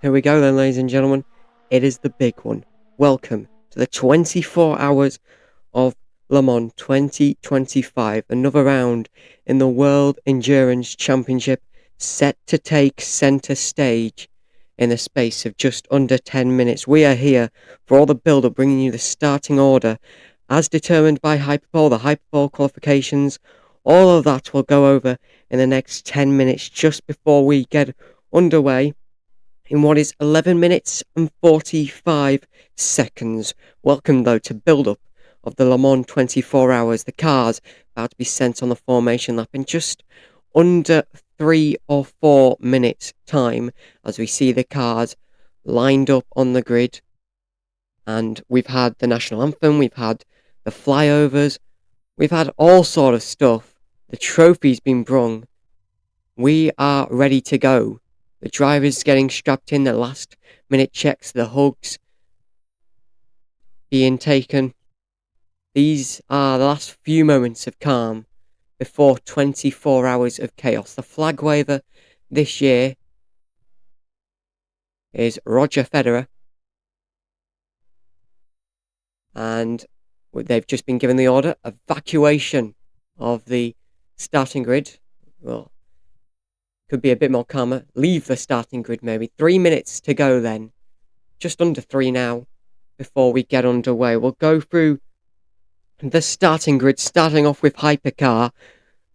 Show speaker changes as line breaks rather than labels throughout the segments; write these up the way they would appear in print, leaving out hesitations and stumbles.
Here we go then, ladies and gentlemen. It is the big one. Welcome to the 24 hours of Le Mans 2025. Another round in the World Endurance Championship set to take centre stage in the space of just under 10 minutes. We are here for all the build-up, bringing you the starting order as determined by Hypercar, the Hypercar qualifications. All of that we'll go over in the next 10 minutes just before we get underway in what is 11 minutes and 45 seconds. Welcome, though, to build-up of the Le Mans 24 hours. The cars about to be sent on the formation lap in just under 3 or 4 minutes' time as we see the cars lined up on the grid. And we've had the national anthem, we've had the flyovers, we've had all sort of stuff. The trophy's been brung. We are ready to go. The drivers getting strapped in, the last minute checks, the hugs being taken. These are the last few moments of calm before 24 hours of chaos. The flag waver this year is Roger Federer. And they've just been given the order, evacuation of the starting grid. Well, could be a bit more calmer. Leave the starting grid maybe. 3 minutes to go then. Just under 3 now before we get underway. We'll go through the starting grid, starting off with Hypercar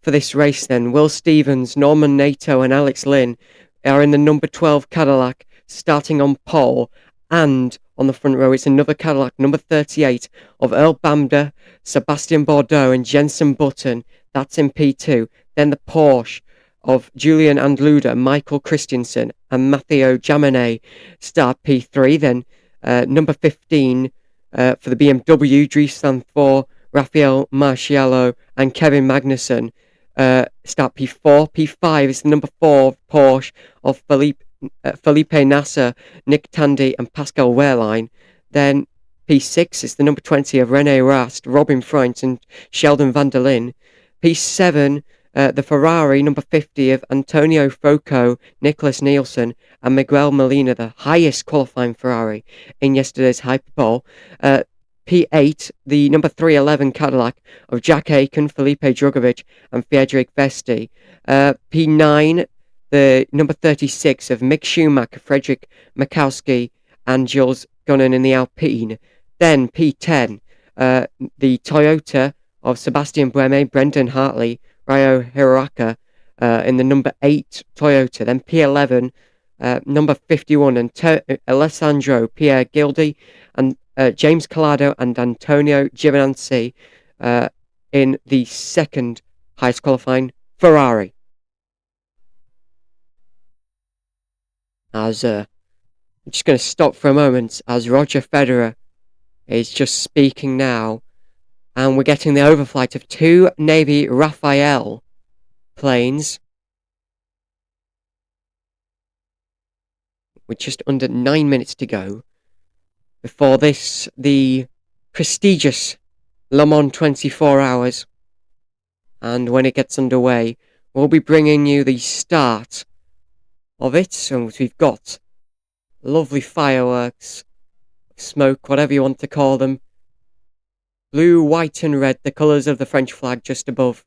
for this race then. Will Stevens, Norman Nato and Alex Lynn are in the number 12 Cadillac, starting on pole. And on the front row, it's another Cadillac, number 38, of Earl Bamber, Sebastian Bourdais and Jenson Button. That's in P2. Then the Porsche of Julian Andluda, Michael Christensen and Matteo Jaminet start P3. Then number 15 for the BMW, Dries Van Voor, Rafael Marciello and Kevin Magnussen start P4. P5 is the number 4 Porsche of Felipe Nasser, Nick Tandy and Pascal Wehrlein. Then P6 is the number 20 of René Rast, Robin Freund and Sheldon van der Linde. P7 the Ferrari, number 50 of Antonio Foucault, Nicholas Nielsen and Miguel Molina, the highest qualifying Ferrari in yesterday's Hypercar. P8, the number 311 Cadillac of Jack Aiken, Felipe Drugovich and Friedrich Vesti. P9, the number 36 of Mick Schumacher, Frederick Makowski and Jules Gunnan in the Alpine. Then P10, the Toyota of Sebastian Buemi, Brendan Hartley, Ryo Hiraka in the number 8 Toyota. Then P11, number 51, and Alessandro Pierre Gildi and James Collado and Antonio Giovinazzi in the second highest qualifying Ferrari. I'm just going to stop for a moment as Roger Federer is just speaking now. And we're getting the overflight of 2 Navy Rafale planes with just under 9 minutes to go before this, the prestigious Le Mans 24 hours. And when it gets underway, we'll be bringing you the start of it. So we've got lovely fireworks, smoke, whatever you want to call them. Blue, white and red, the colours of the French flag just above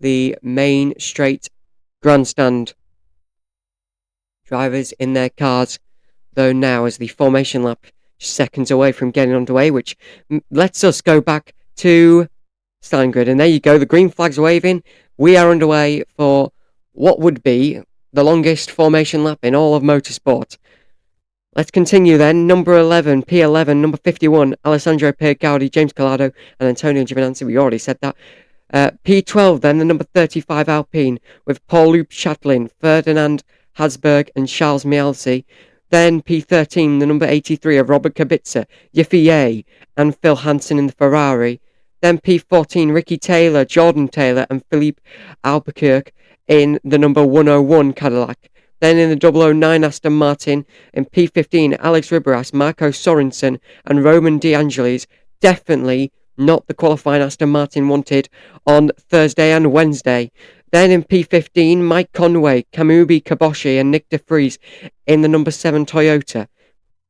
the main straight grandstand. Drivers in their cars, though, now as the formation lap seconds away from getting underway, which lets us go back to starting grid. And there you go, the green flag's waving. We are underway for what would be the longest formation lap in all of motorsport. Let's continue then. Number 11, P11, number 51, Alessandro Pierre Gaudi, James Collado and Antonio Giovinazzi. We already said that. P12 then, the number 35 Alpine with Paul-Loup Chatlin, Ferdinand Hasberg and Charles Mialzi. Then P13, the number 83 of Robert Kubica, Yifei and Phil Hansen in the Ferrari. Then P14, Ricky Taylor, Jordan Taylor and Philippe Albuquerque in the number 101 Cadillac. Then in the 009 Aston Martin, in P15, Alex Riberas, Marco Sorensen and Roman De Angelis. Definitely not the qualifying Aston Martin wanted on Thursday and Wednesday. Then in P15, Mike Conway, Kamubi Kaboshi and Nick DeFries in the number 7 Toyota.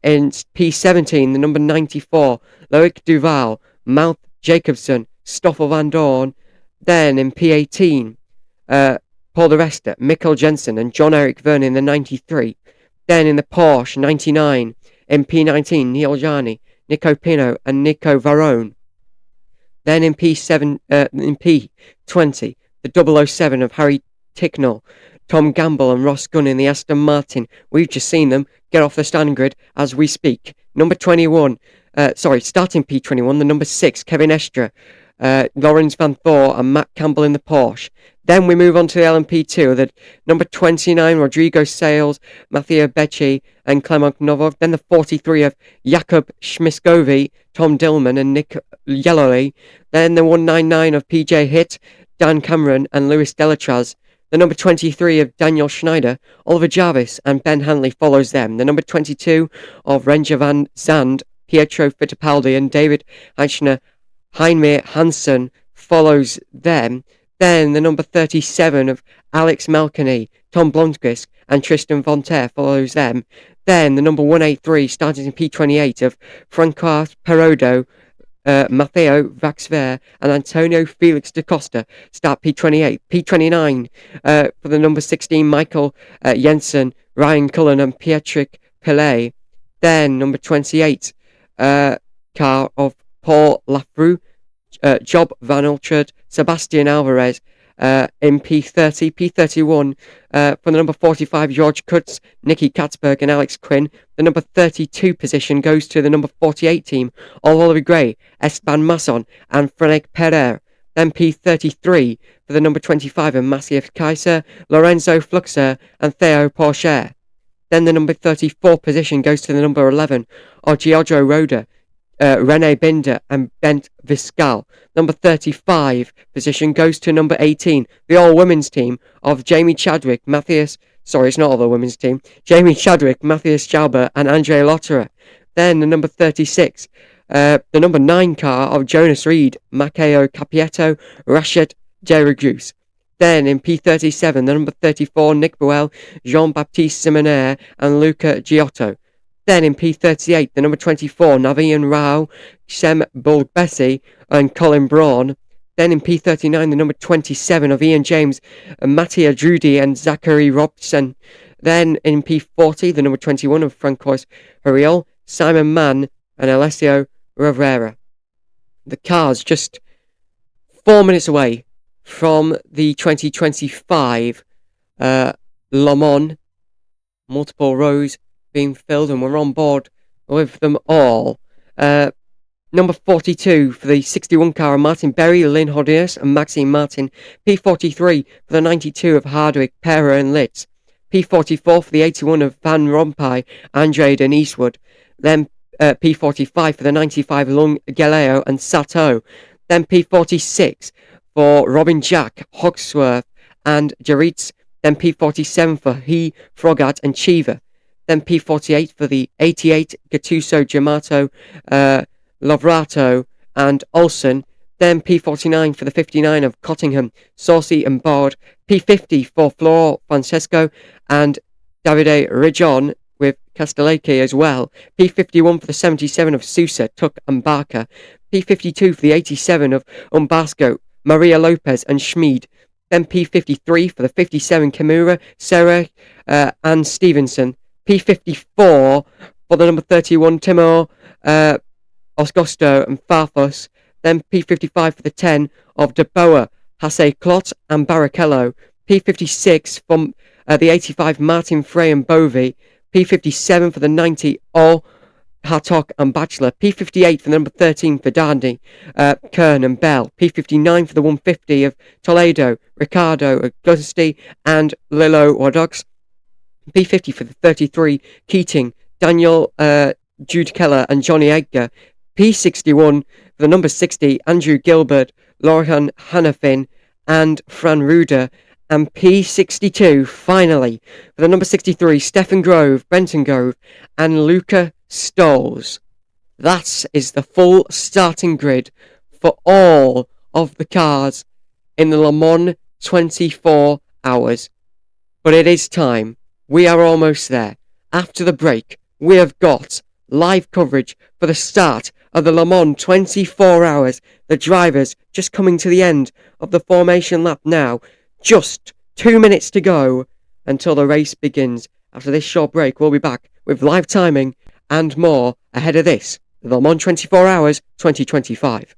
In P17, the number 94, Loic Duval, Mount Jacobson, Stoffel Van Dorn. Then in P18, Paul de Resta, Mikkel Jensen and John-Eric Verne in the 93. Then in the Porsche 99, in P19, Neil Jani, Nico Pino and Nico Varone. Then in P20, the 007 of Harry Ticknell, Tom Gamble and Ross Gunn in the Aston Martin. We've just seen them get off the starting grid as we speak. Number 21, starting P21, the number 6, Kevin Estre, Lawrence Van Thor and Matt Campbell in the Porsche. Then we move on to the LMP2, the number 29, Rodrigo Sales, Mathieu Becci and Clement Novov. Then the 43 of Jakub Schmiskovi, Tom Dillman and Nick Yellowly. Then the 199 of PJ Hitt, Dan Cameron and Luis Delatraz. The number 23 of Daniel Schneider, Oliver Jarvis and Ben Hanley follows them. The number 22 of Ranger Van Zandt, Pietro Fittipaldi and David Eichner, Heinmir Hansen follows them. Then the number 37 of Alex Malkany, Tom Blomqvist and Tristan Vonter follows them. Then the number 183 starting in P28 of Francois Perodo, Matteo Vaxver and Antonio Felix da Costa start P28. P29 for the number 16 Michael Jensen, Ryan Cullen and Pietrek Pillay. Then number 28 car of Paul Lafroux, Job Van Ultrud, Sebastian Alvarez in P30. P31 for the number 45 George Kutz, Nicky Katzberg and Alex Quinn. The number 32 position goes to the number 48 team of Oliver Gray, Esteban Masson and Frenek Pereira. Then P33 for the number 25 of Maciej Kaiser, Lorenzo Fluxer and Theo Porcher. Then the number 34 position goes to the number 11 of Giorgio Roda, Rene Binder and Bent Viscal. Number 35 position goes to number 18, the all-women's team of Jamie Chadwick, Jamie Chadwick, Matthias Schauber and Andre Lotterer. Then the number 36, the number 9 car of Jonas Reed, Matteo Capietto, Rashid Deragus. Then in P37, the number 34, Nick Buell, Jean-Baptiste Simonaire and Luca Giotto. Then in P38, the number 24, Navian Rao, Sem Bulgbesi and Colin Braun. Then in P39, the number 27 of Ian James, Mattia Drudy and Zachary Robson. Then in P40, the number 21 of Francois Huriel, Simon Mann and Alessio Rivera. The cars just 4 minutes away from the 2025 Le Mans, multiple rows being filled and we're on board with them all. Number 42 for the 61 car of Martin Berry, Lynn Hodius and Maxime Martin. P43 for the 92 of Hardwick, Pera and Litz. P44 for the 81 of Van Rompuy, Andrade and Eastwood. Then P45 for the 95 Lung Galeo and Sato. Then P46 for Robin Jack, Hogsworth and Jaritz. Then P47 for He, Frogat and Chiva. Then P48 for the 88 Gattuso, Giamato, Lovrato and Olsen. Then P49 for the 59 of Cottingham, Saucy and Bard. P50 for Flor Francesco and Davide Rijon with Castellacci as well. P51 for the 77 of Sousa, Tuck and Barker. P52 for the 87 of Umbasco, Maria Lopez and Schmid. Then P53 for the 57 Kimura, Sarah and Stevenson. P54 for the number 31 Timor, Osgosto and Farfus. Then P55 for the 10 of De Boer, Hasse Clot and Barrichello. P56 from the 85 Martin Frey and Bovey. P57 for the 90 All Hartog and Bachelor. P58 for the number 13 for Darndy, Kern and Bell. P59 for the 150 of Toledo, Ricardo, Augusti and Lilo Wadox. P50 for the 33 Keating, Daniel Jude Keller and Johnny Edgar. P61 for the number 60 Andrew Gilbert, Lorian Hannafin and Fran Ruder. And P62 finally for the number 63 Stephen Grove, Brenton Grove and Luca Stolz. That is the full starting grid for all of the cars in the Le Mans 24 hours. But it is time. We are almost there. After the break, we have got live coverage for the start of the Le Mans 24 hours. The drivers just coming to the end of the formation lap now. Just 2 minutes to go until the race begins. After this short break, we'll be back with live timing and more ahead of this, the Le Mans 24 hours 2025.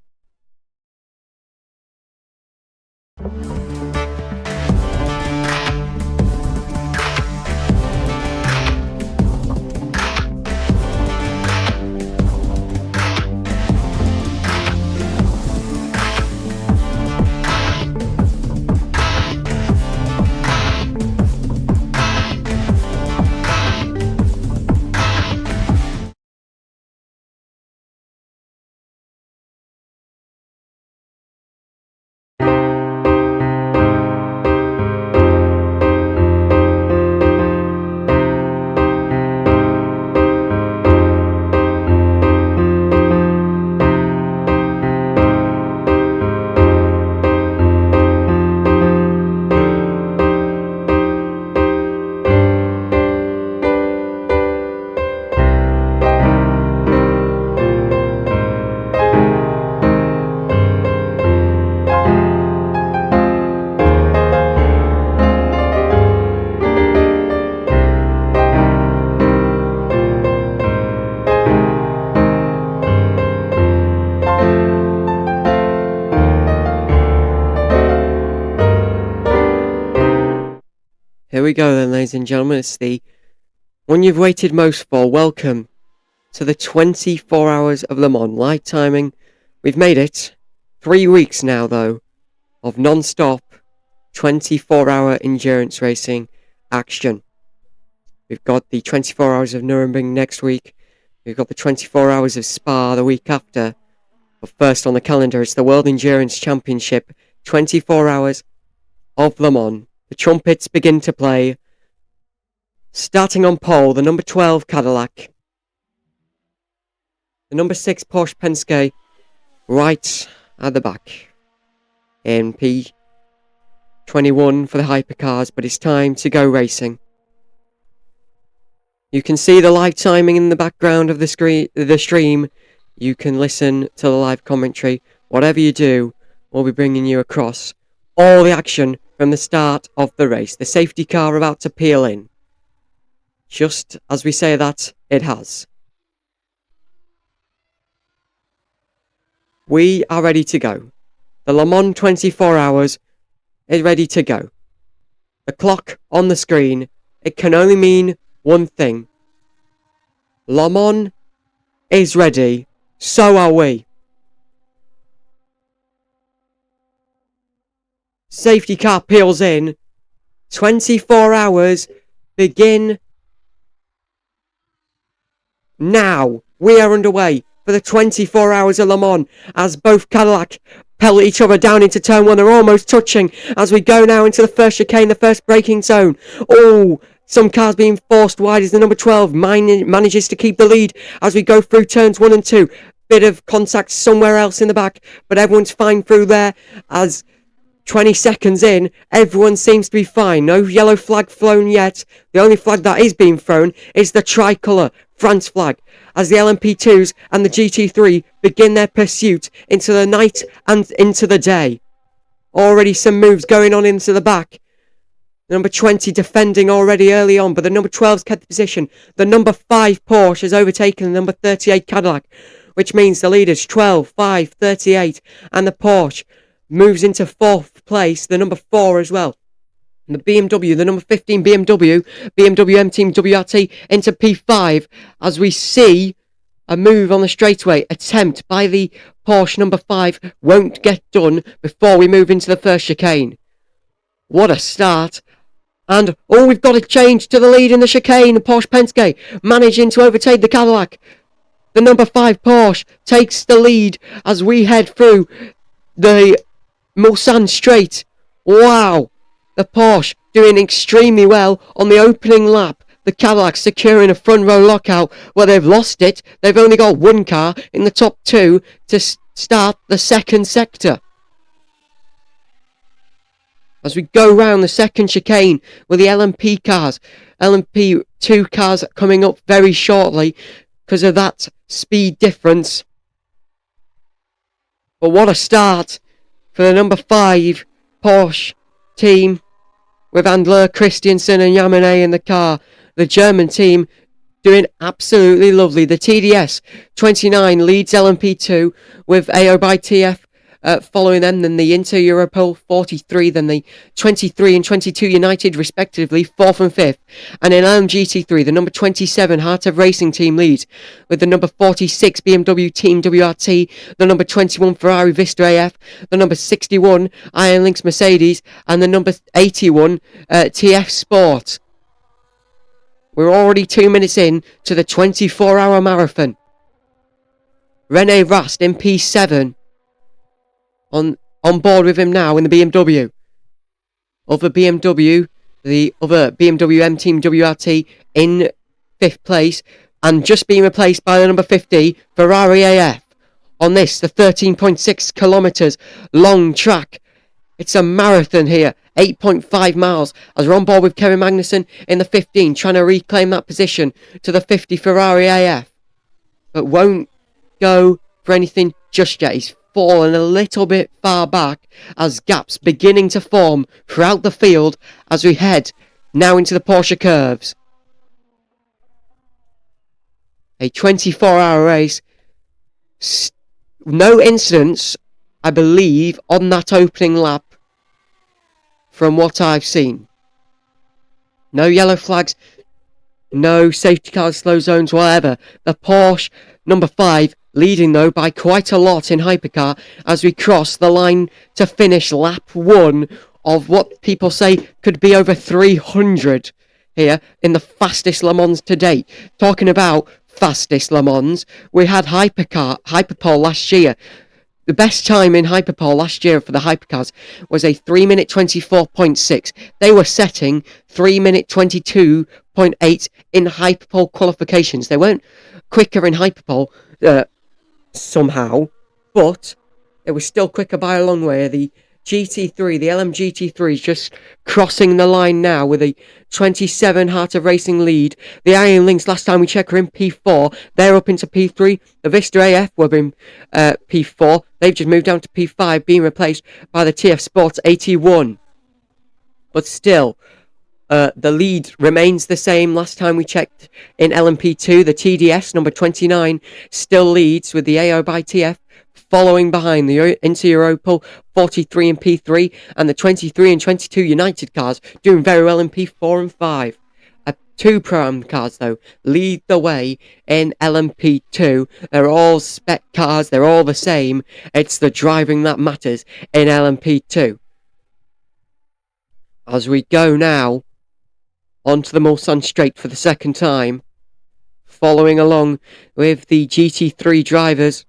Here we go then, ladies and gentlemen. It's the one you've waited most for. Welcome to the 24 hours of Le Mans live timing. We've made it 3 weeks now, though, of non-stop 24-hour endurance racing action. We've got the 24 hours of Nürburgring next week. We've got the 24 hours of Spa the week after. But first on the calendar, it's the World Endurance Championship. 24 hours of Le Mans. The trumpets begin to play. Starting on pole, the number 12 Cadillac. The number 6 Porsche Penske right at the back. In P21 for the Hypercars, but it's time to go racing. You can see the live timing in the background of the stream. You can listen to the live commentary. Whatever you do, we'll be bringing you across all the action from the start of the race. The safety car about to peel in. Just as we say that, it has. We are ready to go. The Le Mans 24 hours is ready to go. The clock on the screen, it can only mean one thing. Le Mans is ready. So are we. Safety car peels in. 24 hours begin now. We are underway for the 24 hours of Le Mans as both Cadillac pelt each other down into turn one. They're almost touching as we go now into the first chicane, the first braking zone. Oh, some cars being forced wide as the number 12 manages to keep the lead as we go through turns 1 and 2. Bit of contact somewhere else in the back, but everyone's fine through there as 20 seconds in, everyone seems to be fine. No yellow flag flown yet. The only flag that is being thrown is the tricolour France flag as the LMP2s and the GT3 begin their pursuit into the night and into the day. Already some moves going on into the back. Number 20 defending already early on, but the number 12's kept the position. The number 5 Porsche has overtaken the number 38 Cadillac, which means the leaders 12, 5, 38, and the Porsche moves into 4th place, the number 4 as well. And the BMW, the number 15 BMW M Team WRT into P5 as we see a move on the straightaway attempt by the Porsche number 5 won't get done before we move into the first chicane. What a start. And, we've got a change to the lead in the chicane. Porsche Penske managing to overtake the Cadillac. The number 5 Porsche takes the lead as we head through the Mulsanne Straight. Wow. The Porsche doing extremely well on the opening lap. The Cadillac securing a front row lockout where they've lost it. They've only got one car in the top 2 to start the second sector. as we go round the second chicane with the LMP cars. LMP2 cars coming up very shortly because of that speed difference. But what a start for the number 5 Porsche team with Andler, Christiansen and Yamane in the car. The German team doing absolutely lovely. The TDS 29 leads LMP2 with AO by TF following them, then the Inter Europol 43, then the 23 and 22 United respectively 4th and 5th, and in LMGT3 the number 27 Heart of Racing team leads with the number 46 BMW Team WRT, the number 21 Ferrari Vista AF, the number 61 Iron Lynx Mercedes, and the number 81 TF Sport. We're already 2 minutes in to the 24-hour marathon. Rene Rast in P7 on board with him now in the BMW. The other BMW M Team WRT in 5th place and just being replaced by the number 50 Ferrari AF on this, the 13.6 kilometres long track. It's a marathon here, 8.5 miles, as we're on board with Kevin Magnussen in the 15, trying to reclaim that position to the 50 Ferrari AF. But won't go for anything just yet. He's fallen a little bit far back as gaps beginning to form throughout the field as we head now into the Porsche curves. A 24-hour race. No incidents, I believe, on that opening lap from what I've seen. No yellow flags, no safety cars, slow zones, whatever. The Porsche number 5 leading though by quite a lot in Hypercar as we cross the line to finish lap 1 of what people say could be over 300 here in the fastest Le Mans to date. Talking about fastest Le Mans, we had Hyperpole last year. The best time in Hyperpole last year for the Hypercars was a 3 minute 24.6. They were setting 3 minute 22.8 in Hyperpole qualifications. They weren't quicker in Hyperpole somehow, but it was still quicker by a long way. The GT3, the LMGT3 is just crossing the line now with a 27 Heart of Racing lead. The Iron Lynx, last time we checked, were in P4. They're up into P3. The Vista AF were in P4. They've just moved down to P5, being replaced by the TF Sports 81. But still, the lead remains the same. Last time we checked in LMP2, the TDS, number 29, still leads with the AO by TF following behind the Inter Europol 43 and P3 and the 23 and 22 United cars doing very well in P4 and 5. Two Pro-Am cars though lead the way in LMP2. They're all spec cars, they're all the same. It's the driving that matters in LMP2. As we go now onto the Mulsanne Straight for the second time, following along with the GT3 drivers.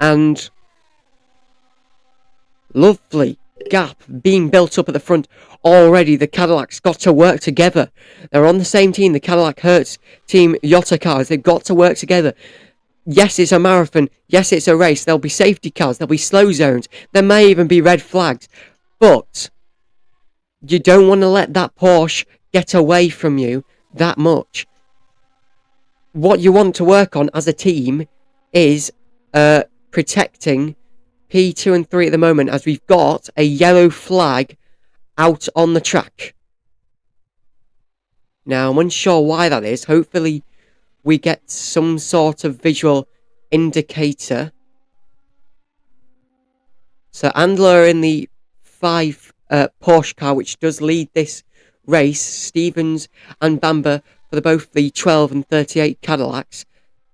And lovely gap being built up at the front already. The Cadillac's got to work together. They're on the same team, the Cadillac Hertz team Toyota cars. They've got to work together. Yes, it's a marathon. Yes, it's a race. There'll be safety cars. There'll be slow zones. There may even be red flags. But you don't want to let that Porsche get away from you that much. What you want to work on as a team is protecting P2 and 3 at the moment, as we've got a yellow flag out on the track. Now, I'm unsure why that is. Hopefully, we get some sort of visual indicator. So, Andler in the 5 Porsche car, which does lead this race. Stevens and Bamber for both the 12 and 38 Cadillacs.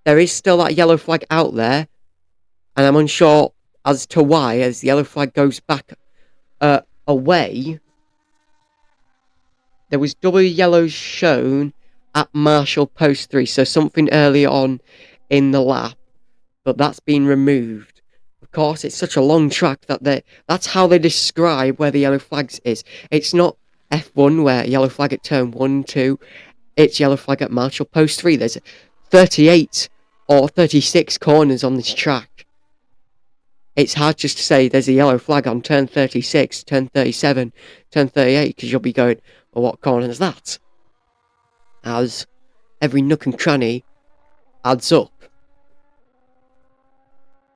There is still that yellow flag out there. And I'm unsure as to why, as the yellow flag goes back away. There was double yellows shown at Marshall Post 3, so something earlier on in the lap. But that's been removed. Of course, it's such a long track that that's how they describe where the yellow flags is. It's not F1 where yellow flag at turn 1, 2. It's yellow flag at Marshall Post 3. There's 38 or 36 corners on this track. it's hard just to say there's a yellow flag on turn 36, turn 37, turn 38, because you'll be going, well, what corner is that? As every nook and cranny adds up.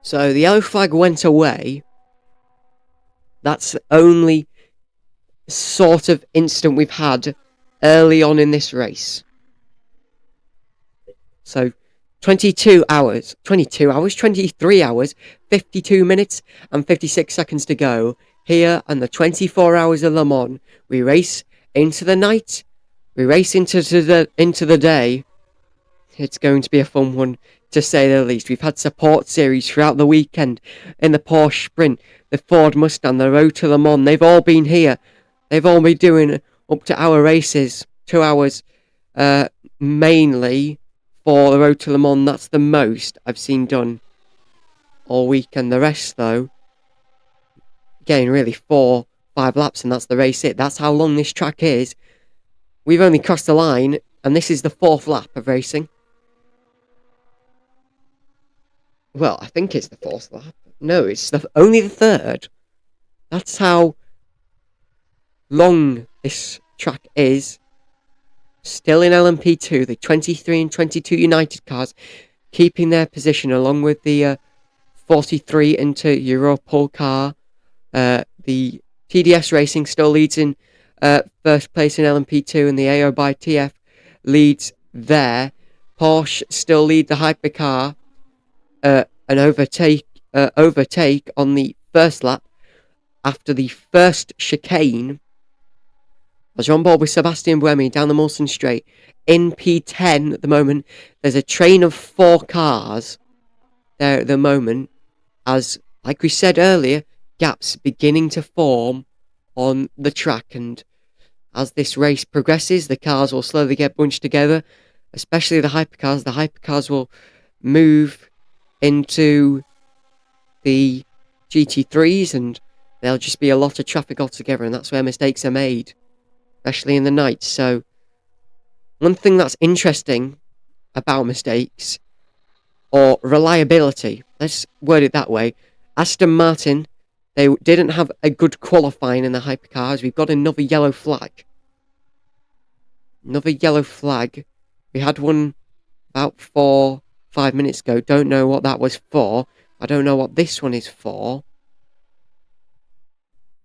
So the yellow flag went away. That's the only sort of incident we've had early on in this race. So 23 hours, 52 minutes and 56 seconds to go. Here on the 24 hours of Le Mans, we race into the night, we race into the day. It's going to be a fun one, to say the least. We've had support series throughout the weekend in the Porsche Sprint, the Ford Mustang, the Road to Le Mans. They've all been here. They've all been doing up to hour races, 2 hours, mainly for the Road to Le Mans. That's the most I've seen done all weekend. The rest, though, getting really 4-5 laps, and that's the race it. That's how long this track is. We've only crossed the line, and this is the 4th lap of racing. Well, I think it's the 4th lap. No, it's only the 3rd. That's how long this track is. Still in LMP2, the 23 and 22 United cars keeping their position, along with the 43 into Europol car. The TDS Racing still leads in first place in LMP2, and the AO by TF leads there. Porsche still lead the Hypercar. An overtake on the first lap after the first chicane. I was on board with Sebastian Buemi down the Mulsanne Straight in P10 at the moment. There's a train of 4 cars there at the moment, as, like we said earlier, gaps beginning to form on the track, and as this race progresses, the cars will slowly get bunched together, especially the Hypercars. The Hypercars will move into the GT3s, and there'll just be a lot of traffic altogether, and that's where mistakes are made, especially in the night. So one thing that's interesting about mistakes, or reliability, let's word it that way. Aston Martin, they didn't have a good qualifying in the Hypercars. We've got another yellow flag. Another yellow flag. We had one about 4-5 minutes ago. Don't know what that was for. I don't know what this one is for.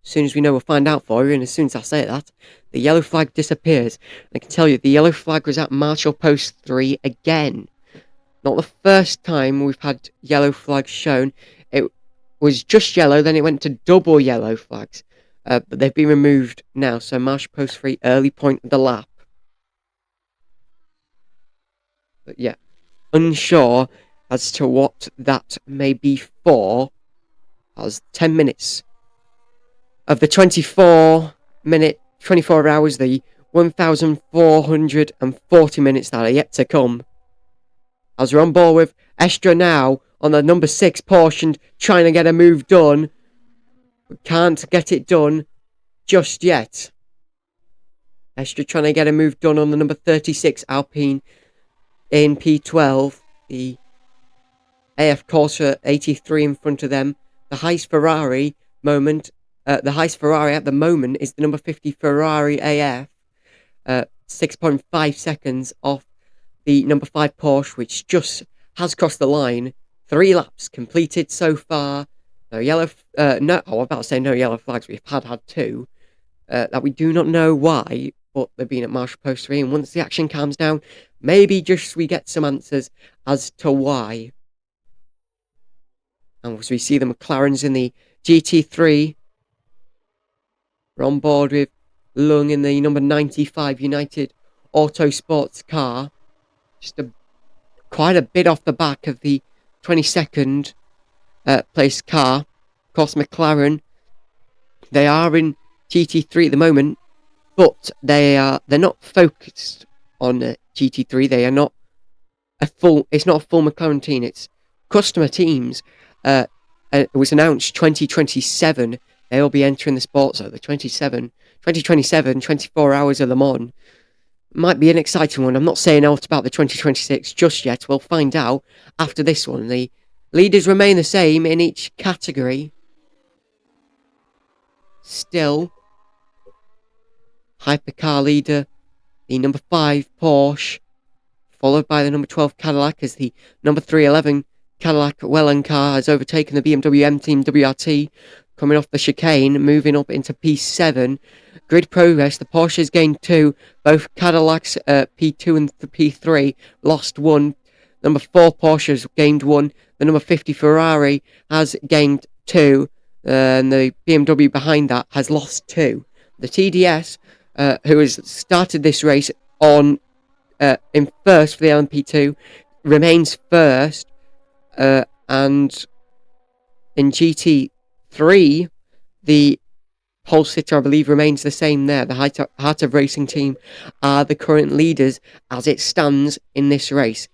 As soon as we know, we'll find out for you. And as soon as I say that, the yellow flag disappears. I can tell you, the yellow flag was at Marshall Post 3 again. Not the first time we've had yellow flags shown. It was just yellow, then it went to double yellow flags. But they've been removed now. So Marshall Post 3, early point of the lap. But yeah, unsure as to what that may be for. As 10 minutes of the 24 hours, the 1,440 minutes that are yet to come. As we're on board with Estra now on the number 6 Porsche and trying to get a move done. We can't get it done just yet. Estra trying to get a move done on the number 36 Alpine in P12. The AF Corsa 83 in front of them. The highest Ferrari moment. The highest Ferrari at the moment is the number 50 Ferrari AF. 6.5 seconds off the number 5 Porsche, which just has crossed the line. 3 laps completed so far. No yellow. I'm about to say no yellow flags. We've had 2. That we do not know why, but they've been at Marshall Post 3. And once the action calms down, maybe just we get some answers as to why. And as we see the McLarens in the GT3, we're on board with Lung in the number 95 United Autosports car. Just quite a bit off the back of the 22nd place car. Of course, McLaren, they are in GT3 at the moment, but they're not focused on GT3. They are not it's not a full McLaren team. It's customer teams. It was announced 2027. They'll be entering the sport. So the 2027, 24 hours of Le Mans might be an exciting one. I'm not saying out about the 2026 just yet. We'll find out after this one. The Leaders remain the same in each category. Still, Hypercar leader, the number 5 Porsche, followed by the number 12 Cadillac, as the number 311 Cadillac car has overtaken the BMW M Team WRT, coming off the chicane, moving up into P7. Grid progress, the Porsche has gained 2, both Cadillacs P2 and P3 lost 1. Number 4 Porsche has gained 1, the number 50 Ferrari has gained 2, and the BMW behind that has lost 2. The TDS, who has started this race on in first for the LMP2, remains first, and in GT3, the pole sitter, I believe, remains the same there. The Heart of Racing team are the current leaders as it stands in this race.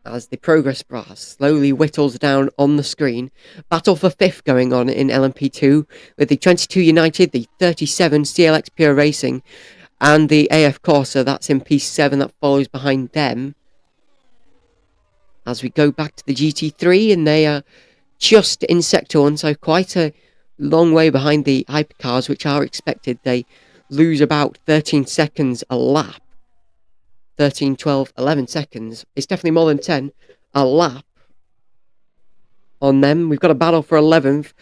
As the progress bar slowly whittles down on the screen, battle for 5th going on in LMP2 with the 22 United, the 37 CLX Pure Racing, and the AF Corsa, that's in P7, that follows behind them. As we go back to the GT3, and they are just in Sector 1, so quite a long way behind the Hypercars, which are expected. They lose about 13 seconds a lap. 13, 12, 11 seconds. It's definitely more than 10 a lap on them. We've got a battle for 11th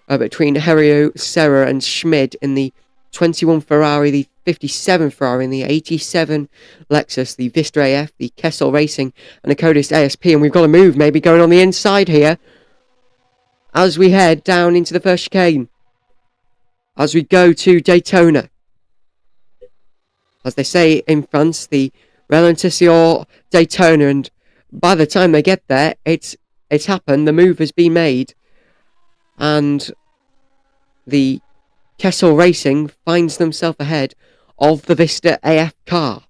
between Herio, Serra and Schmid in the 21 Ferrari, the 57 Ferrari, and the 87 Lexus, the Vista AF, the Kessel Racing, and the Codis ASP. And we've got a move maybe going on the inside here as we head down into the first chicane. As we go to Daytona. As they say in France, the Ralentisseur Daytona, and by the time they get there, it's happened. The move has been made, and the Kessel Racing finds themselves ahead of the Vista AF car.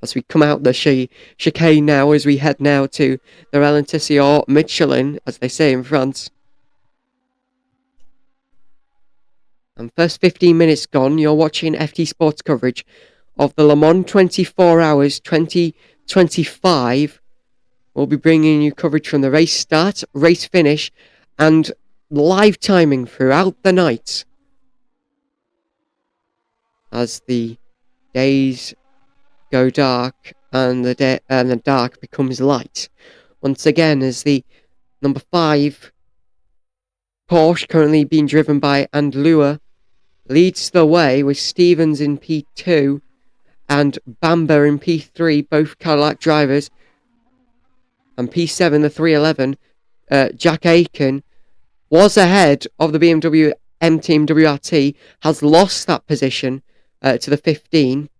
As we come out the chicane now, as we head now to the Ralentisseur Michelin, as they say in France. And first 15 minutes gone, you're watching FT Sports coverage of the Le Mans 24 Hours 2025. We'll be bringing you coverage from the race start, race finish, and live timing throughout the night. As the days go dark and the dark becomes light. Once again, as the number 5 Porsche, currently being driven by Andlua, leads the way with Stevens in P2 and Bamber in P3, both Cadillac drivers. And P7, the 311, Jack Aiken was ahead of the BMW M Team WRT, has lost that position to the 15.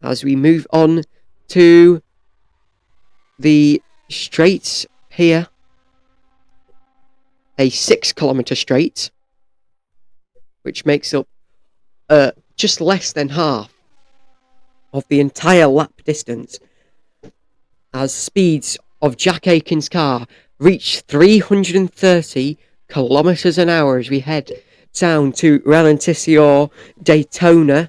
As we move on to the straights here, a 6-kilometre straight, which makes up just less than half of the entire lap distance, as speeds of Jack Aiken's car reach 330 kilometres an hour as we head down to Ralentisseur Daytona.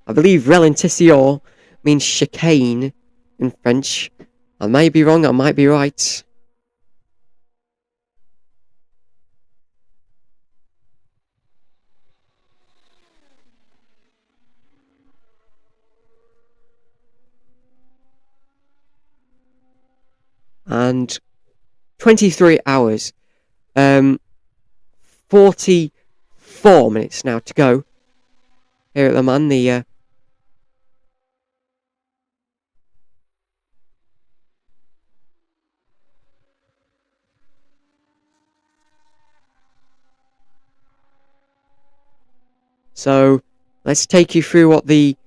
I believe Ralentisseur means chicane in French. I may be wrong, I might be right. And 23 hours, 44 minutes now to go here at Le Mans. So let's take you through what the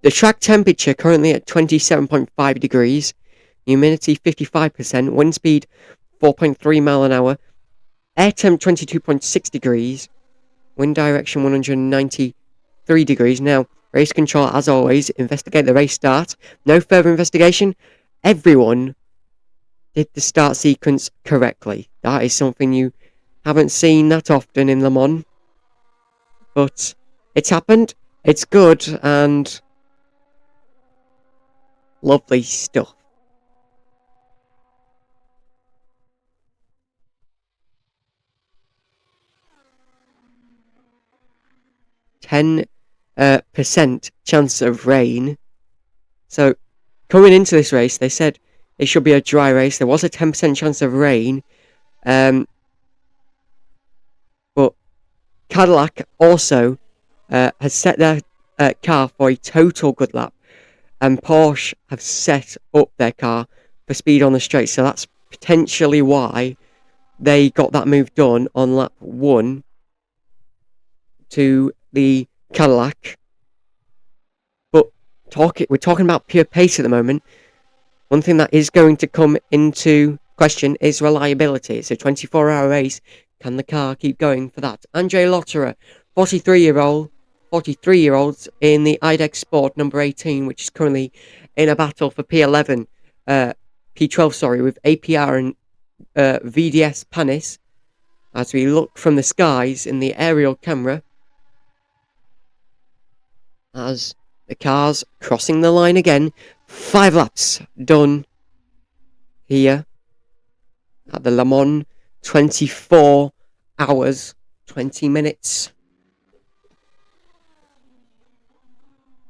track temperature, currently at 27.5 degrees. Humidity 55%, wind speed 4.3 mile an hour, air temp 22.6 degrees, wind direction 193 degrees. Now, race control, as always, investigate the race start. No further investigation. Everyone did the start sequence correctly. That is something you haven't seen that often in Le Mans. But it's happened, it's good, and Lovely stuff. %, chance of rain. So coming into this race, they said it should be a dry race. There was a 10% chance of rain. But Cadillac also has set their car for a total good lap. And Porsche have set up their car for speed on the straight. So that's potentially why they got that move done on lap 1 to the Cadillac. But we're talking about pure pace at the moment. One thing that is going to come into question is reliability. It's a 24-hour race. Can the car keep going for that? Andre Lotterer, 43-year-olds in the IDEX Sport number 18, which is currently in a battle for P12, with APR and VDS Panis. As we look from the skies in the aerial camera, as the car's crossing the line again. 5 laps done here at the Le Mans. 24 hours, 20 minutes.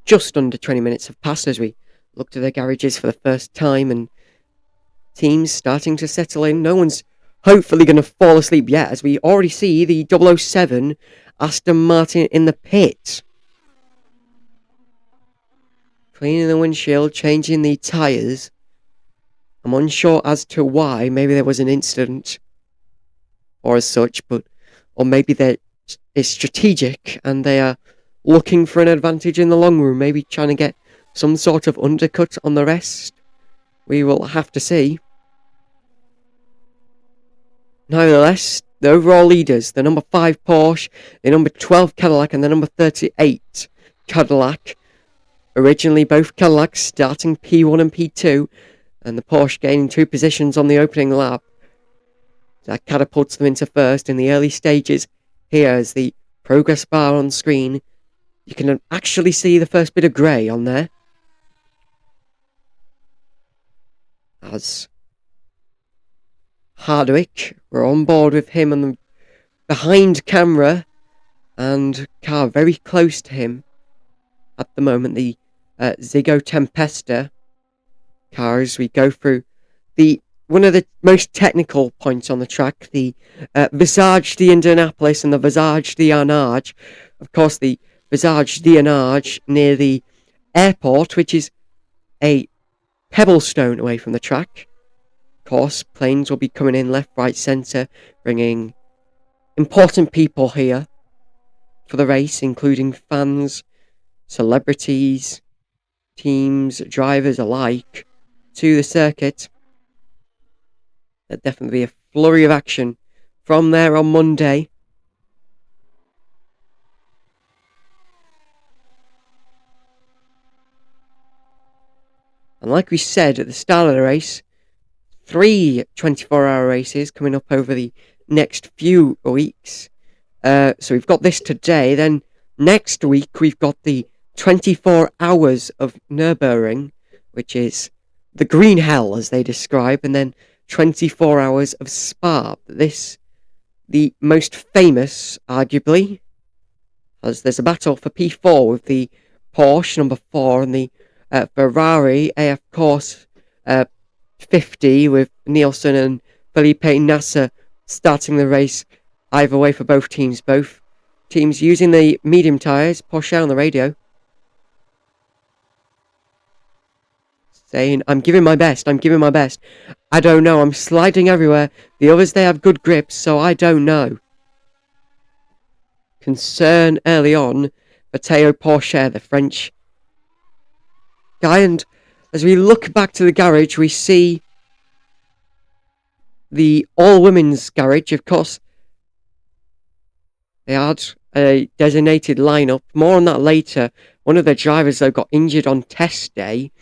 Just under 20 minutes have passed as we look to the garages for the first time, and teams starting to settle in. No one's hopefully going to fall asleep yet, as we already see the 007 Aston Martin in the pit. Cleaning the windshield, changing the tyres. I'm unsure as to why. Maybe there was an incident or as such, or maybe it's strategic and they are looking for an advantage in the long run, maybe trying to get some sort of undercut on the rest. We will have to see. Nevertheless, the overall leaders, the number 5 Porsche, the number 12 Cadillac and the number 38 Cadillac. Originally both Cadillacs starting P1 and P2, and the Porsche gaining 2 positions on the opening lap. That catapults them into first in the early stages. Here is the progress bar on screen. You can actually see the first bit of grey on there. As Hardwick, we're on board with him on the behind camera, and car very close to him at the moment. The Zigo Tempesta car, as we go through one of the most technical points on the track, the Visage d'Indianapolis and the Visage d'Arnage. Of course, the Visage d'Arnage near the airport, which is a pebble stone away from the track. Of course, planes will be coming in left, right, centre, bringing important people here for the race, including fans, celebrities, teams, drivers alike, to the circuit. There'll definitely be a flurry of action from there on Monday. And like we said at the start of the race, 3 24-hour races coming up over the next few weeks. So we've got this today. Then next week we've got the 24 hours of Nürburgring, which is the green hell as they describe, and then 24 hours of Spa. This, the most famous, arguably, as there's a battle for P4 with the Porsche number 4 and the Ferrari AF Course 50 with Nielsen and Felipe Nasser starting the race either way for both teams. Both teams using the medium tyres. Porsche on the radio saying, I'm giving my best. I don't know, I'm sliding everywhere. The others, they have good grips, so I don't know. Concern early on for Théo Pourchaire, the French guy. And as we look back to the garage, we see the all-women's garage. Of course, they had a designated lineup. More on that later. One of the drivers, though, got injured on test day.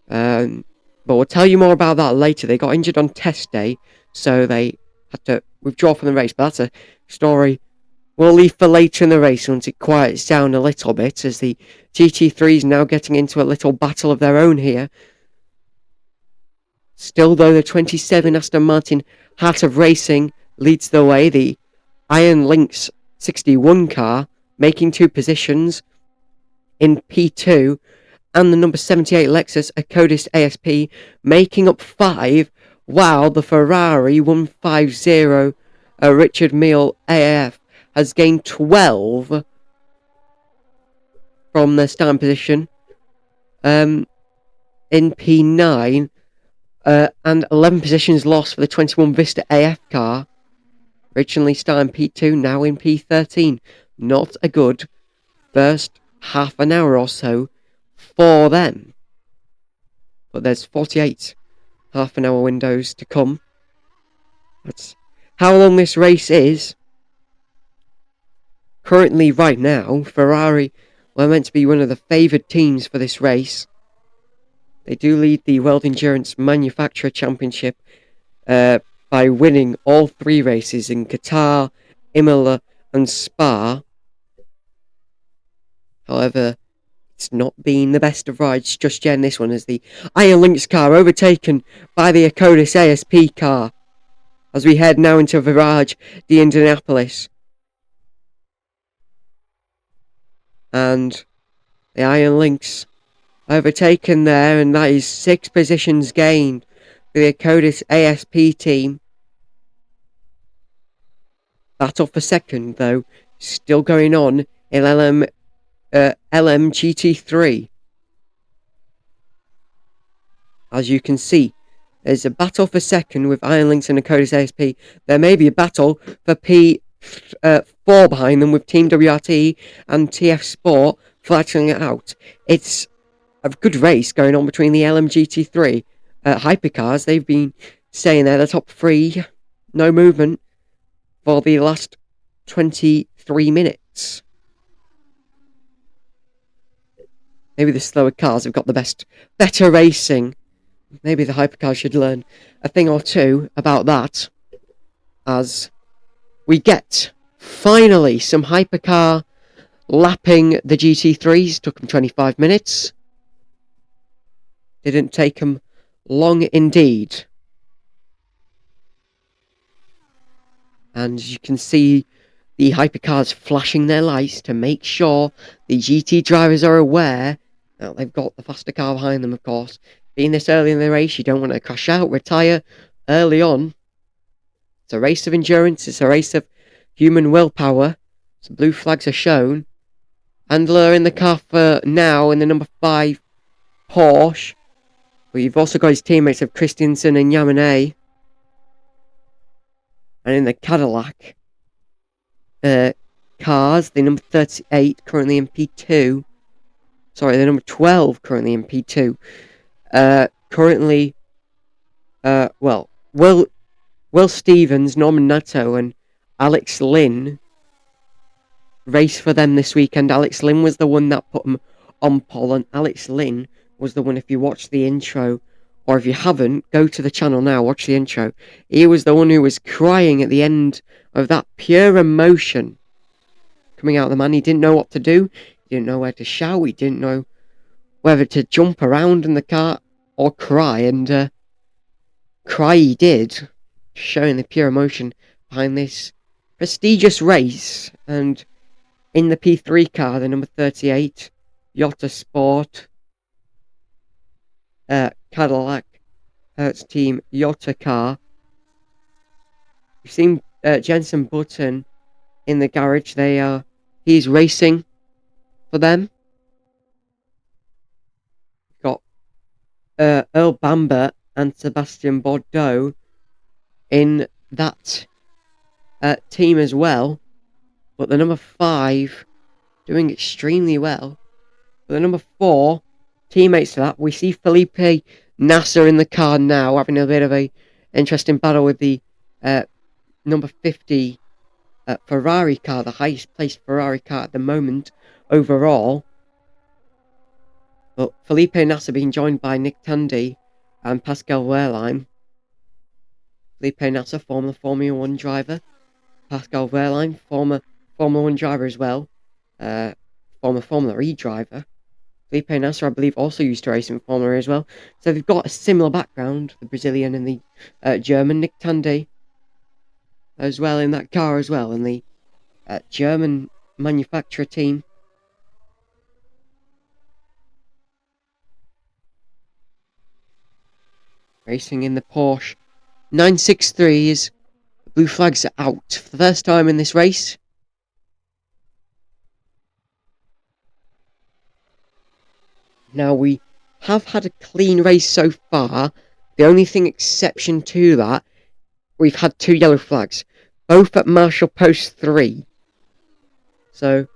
But we'll tell you more about that later. They got injured on test day, so they had to withdraw from the race. But that's a story we'll leave for later in the race once it quiets down a little bit, as the GT3 is now getting into a little battle of their own here. Still, though, the 27 Aston Martin Heart of Racing leads the way. The Iron Lynx 61 car making 2 positions in P2, and the number 78 Lexus Ecodis ASP making up 5, while the Ferrari 150 Richard Mille AF has gained 12 from their starting position in P9, and 11 positions lost for the 21 Vista AF car, originally starting P2, now in P13. Not a good first half an hour or so for them. But there's 48 half an hour windows to come. That's how long this race is. Currently, right now, Ferrari were meant to be one of the favoured teams for this race. They do lead the World Endurance Manufacturer Championship by winning all 3 races in Qatar, Imola and Spa. However, it's not been the best of rides just yet in this one, as the Iron Lynx car overtaken by the Ecodis ASP car as we head now into Virage de Indianapolis. And the Iron Lynx overtaken there, and that is 6 positions gained for the Ecodis ASP team. Battle for second, though, still going on in LMGT3. As you can see, there's a battle for second with Iron Lynx and Ecodis ASP. There may be a battle for P4 behind them with Team WRT and TF Sport flattening it out. It's a good race going on between the LMGT3 Hypercars. They've been staying there, the top 3, no movement for the last 23 minutes. Maybe the slower cars have got the better racing. Maybe the Hypercars should learn a thing or two about that, as we get finally some Hypercar lapping the GT3s. Took them 25 minutes. Didn't take them long indeed. And you can see the Hypercars flashing their lights to make sure the GT drivers are aware that they've got the faster car behind them, of course. Being this early in the race, you don't want to crash out, retire early on. It's a race of endurance, it's a race of human willpower. Some blue flags are shown. Handler in the car for now in the number 5 Porsche. But you've also got his teammates of Christensen and Yamane. And in the Cadillac cars, the number 38 currently in P2. Sorry, the number 12 currently in P2. Will Stevens, Norman Nato and Alex Lynn race for them this weekend. Alex Lynn was the one that put them on pole, and Alex Lynn was the one, if you watch the intro, or if you haven't, go to the channel now, watch the intro. He was the one who was crying at the end of that, pure emotion coming out of the man. He didn't know what to do, he didn't know where to shout, he didn't know whether to jump around in the car or cry, and cry he did, showing the pure emotion behind this prestigious race. And in the P3 car, the number 38 Yota Sport Cadillac Hertz Team Yota car. We've seen Jensen Button in the garage. He's racing for them. We've got Earl Bamber and Sebastian Bordeaux in that team as well. But the number 5 doing extremely well. But the number 4 teammates to that, we see Felipe Nasser in the car now, having a bit of a interesting battle with the number 50 Ferrari car, the highest placed Ferrari car at the moment overall. But Felipe Nasser being joined by Nick Tandy and Pascal Wehrlein. Felipe Nasser, former Formula 1 driver. Pascal Wehrlein, former Formula 1 driver as well. Former Formula E driver. Felipe Nasser, I believe, also used to race in Formula E as well. So they've got a similar background, the Brazilian and the German. Nick Tandy as well in that car as well, and the German manufacturer team. Racing in the Porsche 963s. The blue flags are out for the first time in this race. Now, we have had a clean race so far. The only thing exception to that, we've had 2 yellow flags, both at Marshall Post 3. So,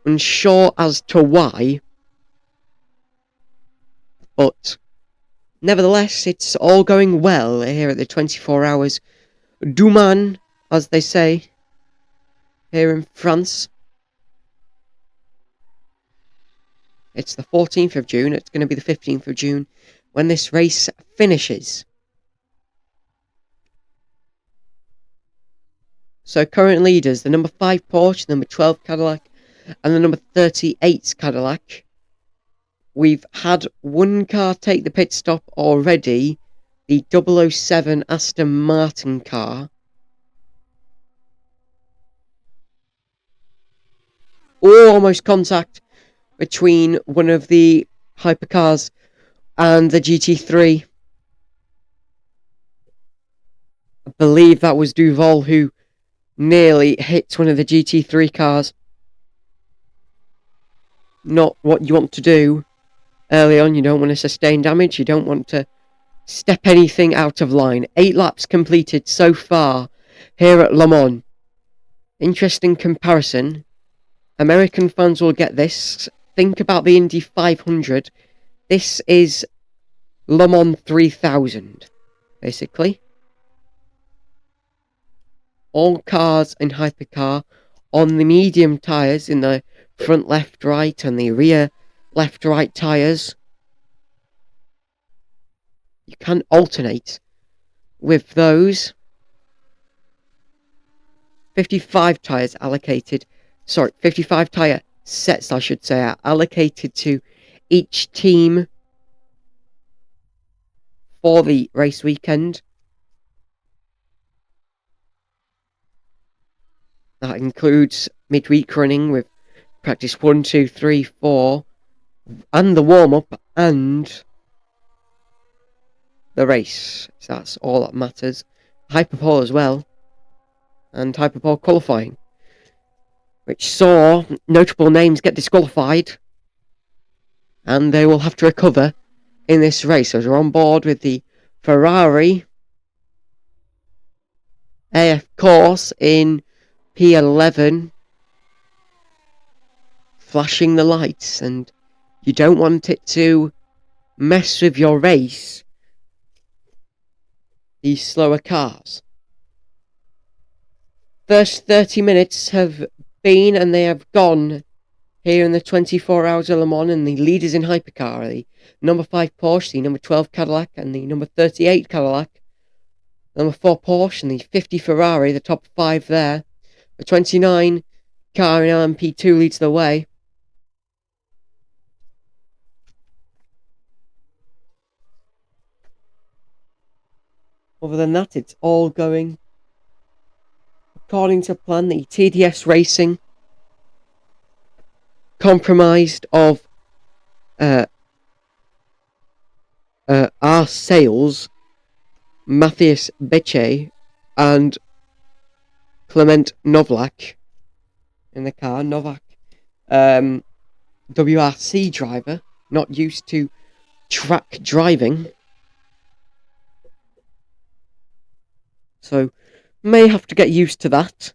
unsure as to why, but nevertheless, it's all going well here at the 24 Hours du Mans, as they say, here in France. It's the 14th of June, it's going to be the 15th of June when this race finishes. So current leaders, the number 5 Porsche, number 12 Cadillac, and the number 38 Cadillac. We've had one car take the pit stop already, the 007 Aston Martin car. Almost contact between one of the Hypercars and the GT3. I believe that was Duval who nearly hit one of the GT3 cars. Not what you want to do early on. You don't want to sustain damage. You don't want to step anything out of line. 8 laps completed so far here at Le Mans. Interesting comparison. American fans will get this. Think about the Indy 500. This is Le Mans 3000, basically. All cars in Hypercar on the medium tyres in the front left, right, and the rear left, right tyres. You can alternate with those. 55 tyres allocated. 55 tyre sets, I should say, are allocated to each team for the race weekend. That includes midweek running with practice 1, 2, 3, 4, and the warm-up and the race. So that's all that matters. Hyperpole as well, and Hyperpole qualifying, which saw notable names get disqualified, and they will have to recover in this race. So we're on board with the Ferrari AF course in P11, flashing the lights, and you don't want it to mess with your race, these slower cars. First 30 minutes have been and they have gone here in the 24 Hours of Le Mans, and the leaders in Hypercar are the number 5 Porsche, the number 12 Cadillac, and the number 38 Cadillac, number 4 Porsche, and the 50 Ferrari, the top 5 there. The 29 car in LMP2 leads the way. Other than that, it's all going according to plan. The TDS Racing, compromised of our sales, Matthias Becce, and Clement Novak in the car. Novak, WRC driver, not used to track driving, so may have to get used to that.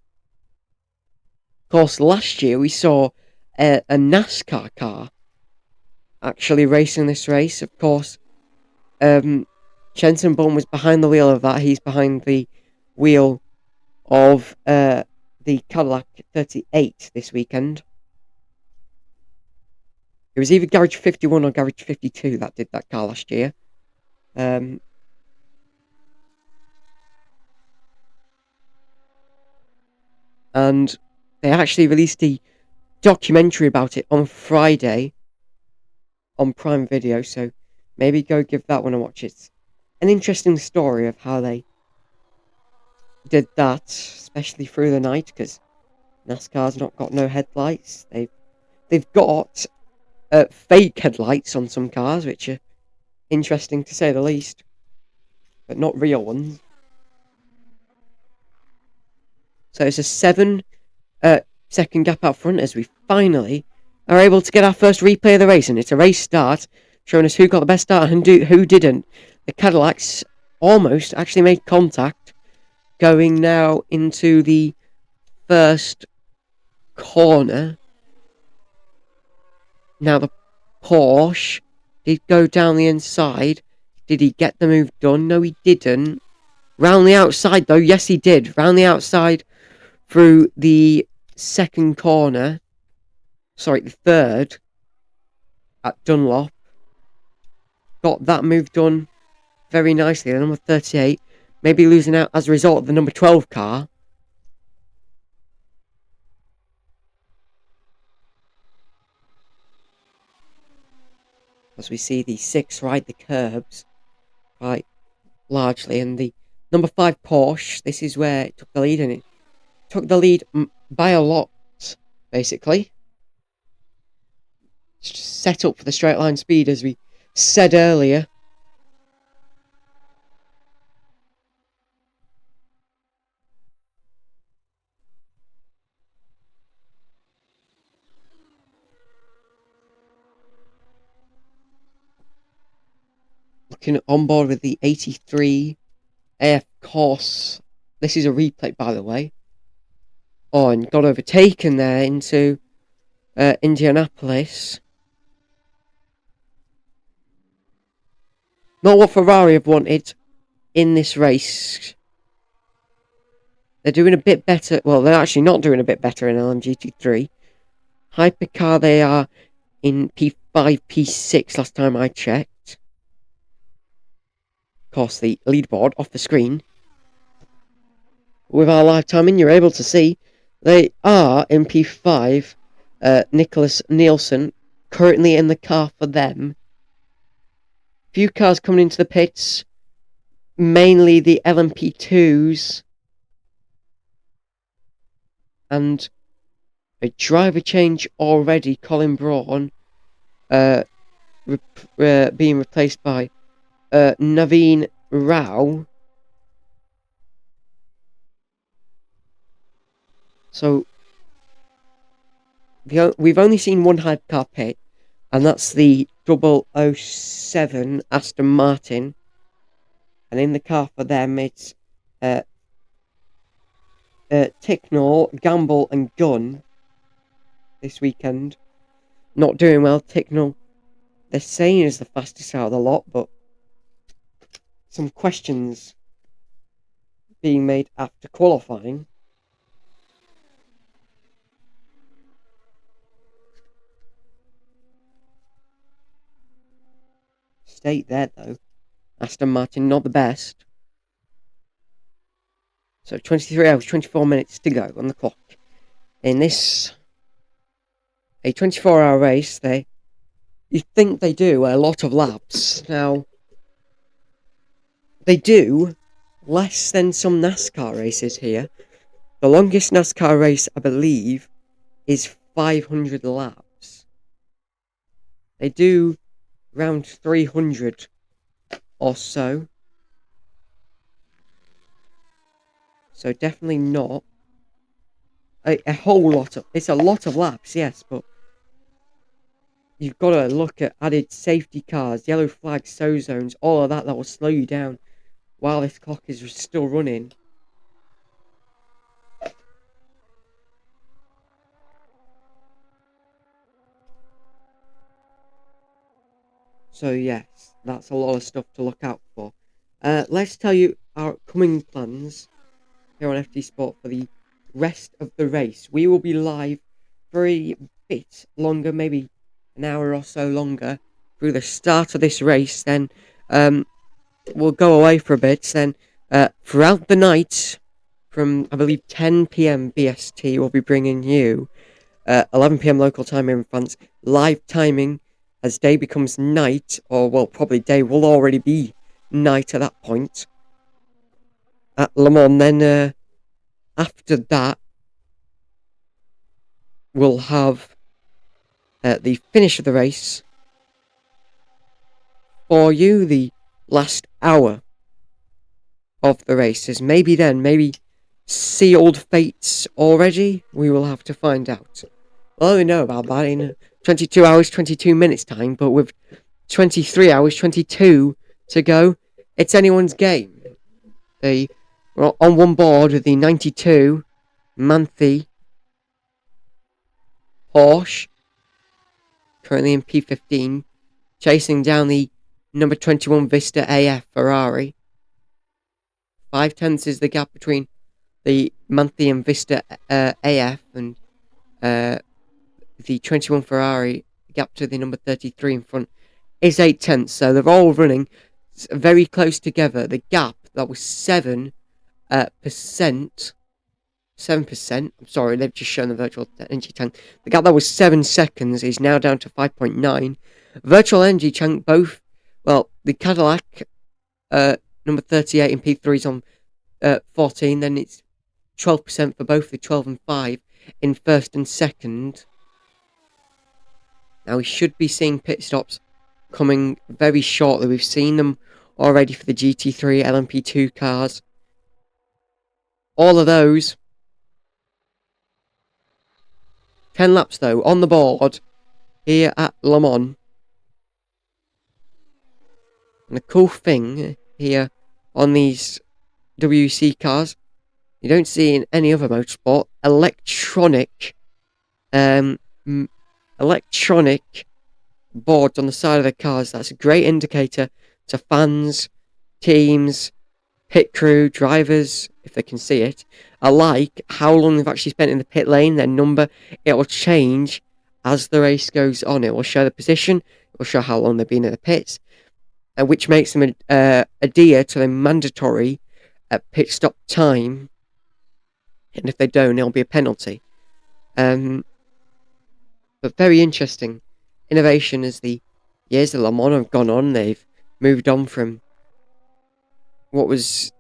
Of course, last year we saw a NASCAR car actually racing this race. Of course, Jenson Button was behind the wheel of that. He's behind the wheel of the Cadillac 38 this weekend. It was either Garage 51 or Garage 52 that did that car last year. And they actually released a documentary about it on Friday. on Prime Video, so maybe go give that one a watch. It's an interesting story of how they did that, especially through the night, because NASCAR's not got no headlights. They've got fake headlights on some cars, which are interesting to say the least, but not real ones. So it's a 7-second gap out front as we finally are able to get our first replay of the race, and it's a race start showing us who got the best start and who didn't. The Cadillacs almost actually made contact going now into the first corner. Now the Porsche did go down the inside. Did he get the move done? No, he didn't. Round the outside, though. Yes, he did. Round the outside through the second corner. Sorry, the third. At Dunlop. Got that move done very nicely. The number 38. Maybe losing out as a result of the number 12 car. As we see the 6 ride the curbs quite largely, and the number 5 Porsche, this is where it took the lead, and it took the lead by a lot, basically. Set up for the straight line speed, as we said earlier. Looking on board with the 83 AF course. This is a replay, by the way. Oh, and got overtaken there into Indianapolis. Not what Ferrari have wanted in this race. They're doing a bit better. Well, they're actually not doing a bit better in LMGT3. Hypercar, they are in P5, P6 last time I checked. Of course, the leaderboard off the screen. With our live timing, you're able to see they are in P5. Nicholas Nielsen currently in the car for them. Few cars coming into the pits, mainly the LMP2s, and a driver change already. Colin Braun being replaced by Naveen Rao. So we've only seen one Hypercar pit, and that's the 007 Aston Martin. And in the car for them, it's Ticknell, Gamble, and Gunn this weekend. Not doing well. Ticknell, they're saying, is the fastest out of the lot, but some questions being made after qualifying. State there, though. Aston Martin, not the best. So 23 hours, 24 minutes to go on the clock. In this, a 24-hour race, you think they do a lot of laps. Now, they do less than some NASCAR races here. The longest NASCAR race, I believe, is 500 laps. They do around 300 or so. So definitely not a whole lot of... It's a lot of laps, yes, but you've got to look at added safety cars, yellow flags, slow zones, all of that will slow you down while this clock is still running. So yes, that's a lot of stuff to look out for. Let's tell you our upcoming plans here on FD Sport for the rest of the race. We will be live for a bit longer, maybe an hour or so longer, through the start of this race. Then we'll go away for a bit. Then throughout the night, from I believe 10 PM BST, we'll be bringing you 11 PM local time here in France, live timing as day becomes night, or well, probably day will already be night at that point at Le Mans. Then after that, we'll have the finish of the race for you, the last hour of the races. Maybe then, maybe sealed fates already? We will have to find out. We'll only know about that in 22 hours, 22 minutes time, but with 23 hours, 22 to go, it's anyone's game. We're on one board with the 92 Manthe Porsche, currently in P15, chasing down the number 21 Vista AF Ferrari. 0.5 is the gap between the Manthe and Vista AF and the 21 Ferrari. Gap to the number 33 in front is 0.8, so they're all running very close together. The gap that was 7%. 7%. I'm sorry, they've just shown the virtual energy tank. The gap that was 7 seconds is now down to 5.9. Virtual energy tank, both, well, the Cadillac, number 38 in P3 is on 14. Then it's 12% for both the 12 and 5 in first and second. Now we should be seeing pit stops coming very shortly. We've seen them already for the GT3, LMP2 cars. All of those. 10 laps though on the board here at Le Mans. And the cool thing here on these WEC cars, you don't see in any other motorsport, electronic boards on the side of the cars. That's a great indicator to fans, teams, pit crew, drivers, if they can see it, alike, how long they've actually spent in the pit lane, their number. It will change as the race goes on. It will show the position, it will show how long they've been in the pits, which makes them adhere to the mandatory pit stop time. And if they don't, it'll be a penalty. But very interesting innovation as the years of Le Mans have gone on. They've moved on from what was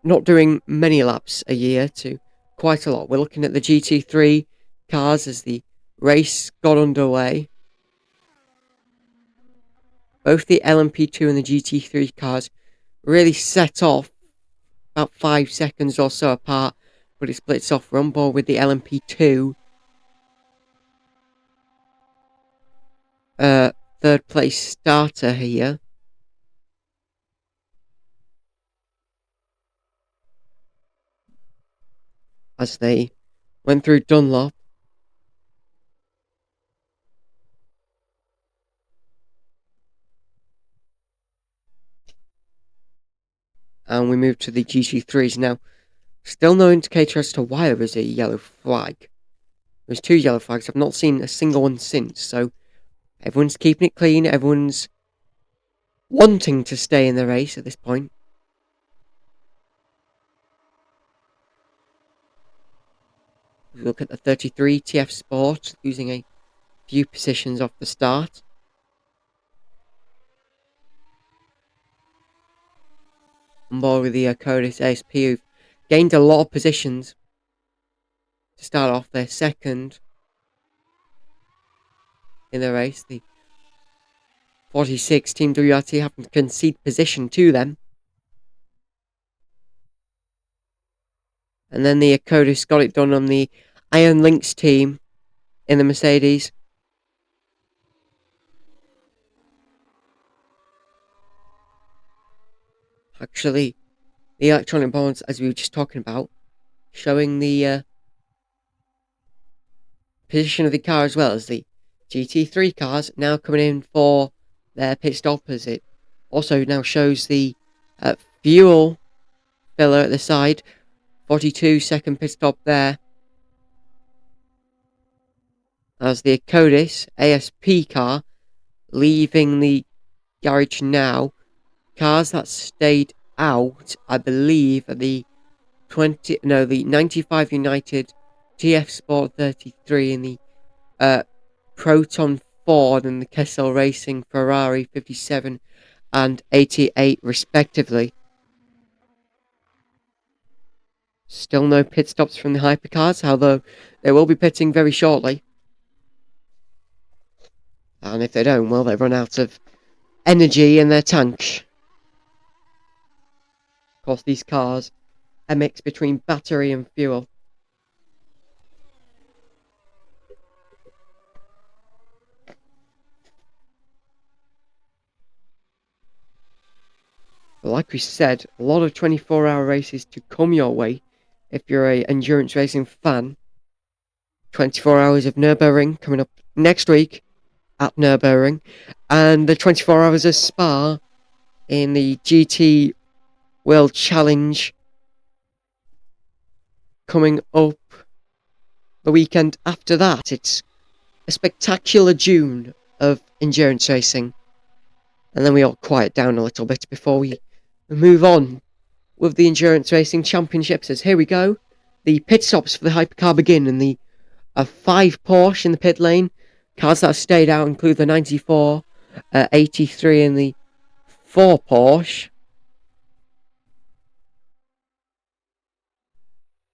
not doing many laps a year to quite a lot. We're looking at the GT3 cars as the race got underway. Both the LMP2 and the GT3 cars really set off about 5 seconds or so apart, but it splits off. We're on board with the LMP2. Third place starter here. As they went through Dunlop. And we move to the GT3s now. Still no indicator as to why there was a yellow flag. There's 2 yellow flags. I've not seen a single one since. So everyone's keeping it clean. Everyone's wanting to stay in the race at this point. We look at the 33 TF Sport, losing a few positions off the start. On board with the Codis ASP, who've gained a lot of positions to start off. Their second in the race. The 46 Team WRT having to concede position to them. And then the Codis got it done on the Iron Lynx team in the Mercedes. Actually, the electronic boards, as we were just talking about, showing the position of the car as well as the GT3 cars now coming in for their pit stop, as it also now shows the fuel filler at the side. 42-second pit stop there. As the Codis ASP car leaving the garage now. Cars that stayed out, I believe, are the 95 United TF Sport 33 and the Proton Ford and the Kessel Racing Ferrari 57 and 88 respectively. Still no pit stops from the Hypercars, although they will be pitting very shortly. And if they don't, well, they run out of energy in their tank. Of course, these cars are mixed between battery and fuel. But like we said, a lot of 24-hour races to come your way if you're an endurance racing fan. 24 hours of Nürburgring coming up next week at Nürburgring, and the 24 hours of Spa in the GT World Challenge coming up the weekend after that. It's a spectacular June of endurance racing, and then we all quiet down a little bit before we move on with the endurance racing championships. As here we go, the pit stops for the Hypercar begin, and the 5 Porsche in the pit lane. Cars that have stayed out include the 94, 83 and the 4 Porsche.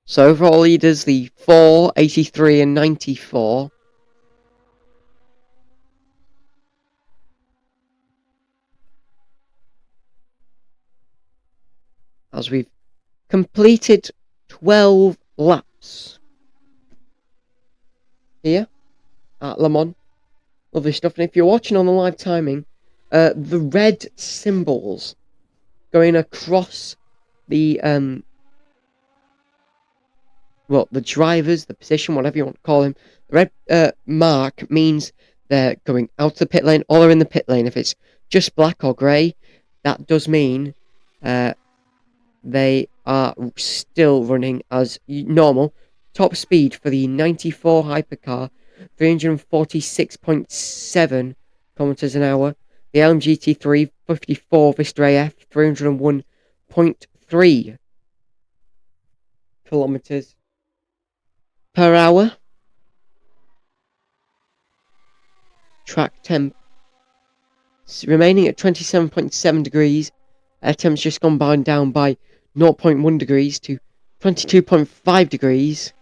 So overall leaders, the 4, 83 and 94. As we've completed 12 laps here at Le Mans. Lovely stuff. And if you're watching on the live timing, the red symbols going across the the drivers, the position, whatever you want to call them, the red mark means they're going out to the pit lane or they're in the pit lane. If it's just black or grey, that does mean they are still running as normal. Top speed for the 94 Hypercar, 346.7 kilometers an hour. The LMGT3 54 Vista AF, 301.3 kilometers per hour. Track temp remaining at 27.7 degrees. Air temp's just gone down by 0.1 degrees to 22.5 degrees.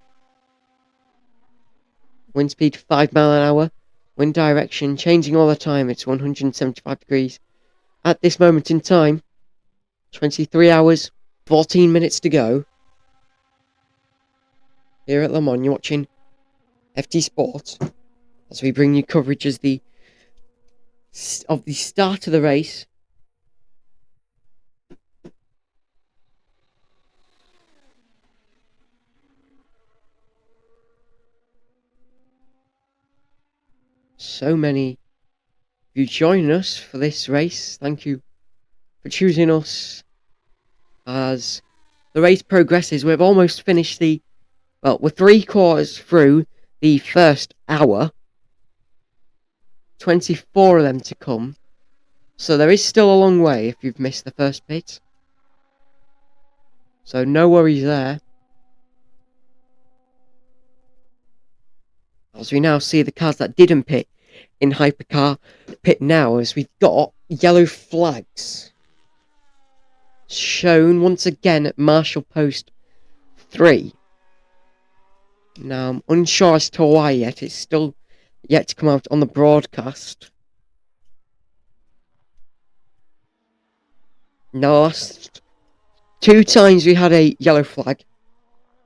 Wind speed 5 miles an hour. Wind direction changing all the time. It's 175 degrees. At this moment in time, 23 hours, 14 minutes to go. Here at Le Mans, you're watching FT Sport as we bring you coverage of the start of the race. So many of you joining us for this race. Thank you for choosing us. As the race progresses, we've almost finished we're 3/4 through the first hour. 24 of them to come. So there is still a long way if you've missed the first pit. So no worries there. As we now see the cars that didn't pit in Hypercar pit now, as we've got yellow flags shown once again at Marshall Post 3. Now, I'm unsure as to why yet. It's still yet to come out on the broadcast. Now, last 2 times we had a yellow flag,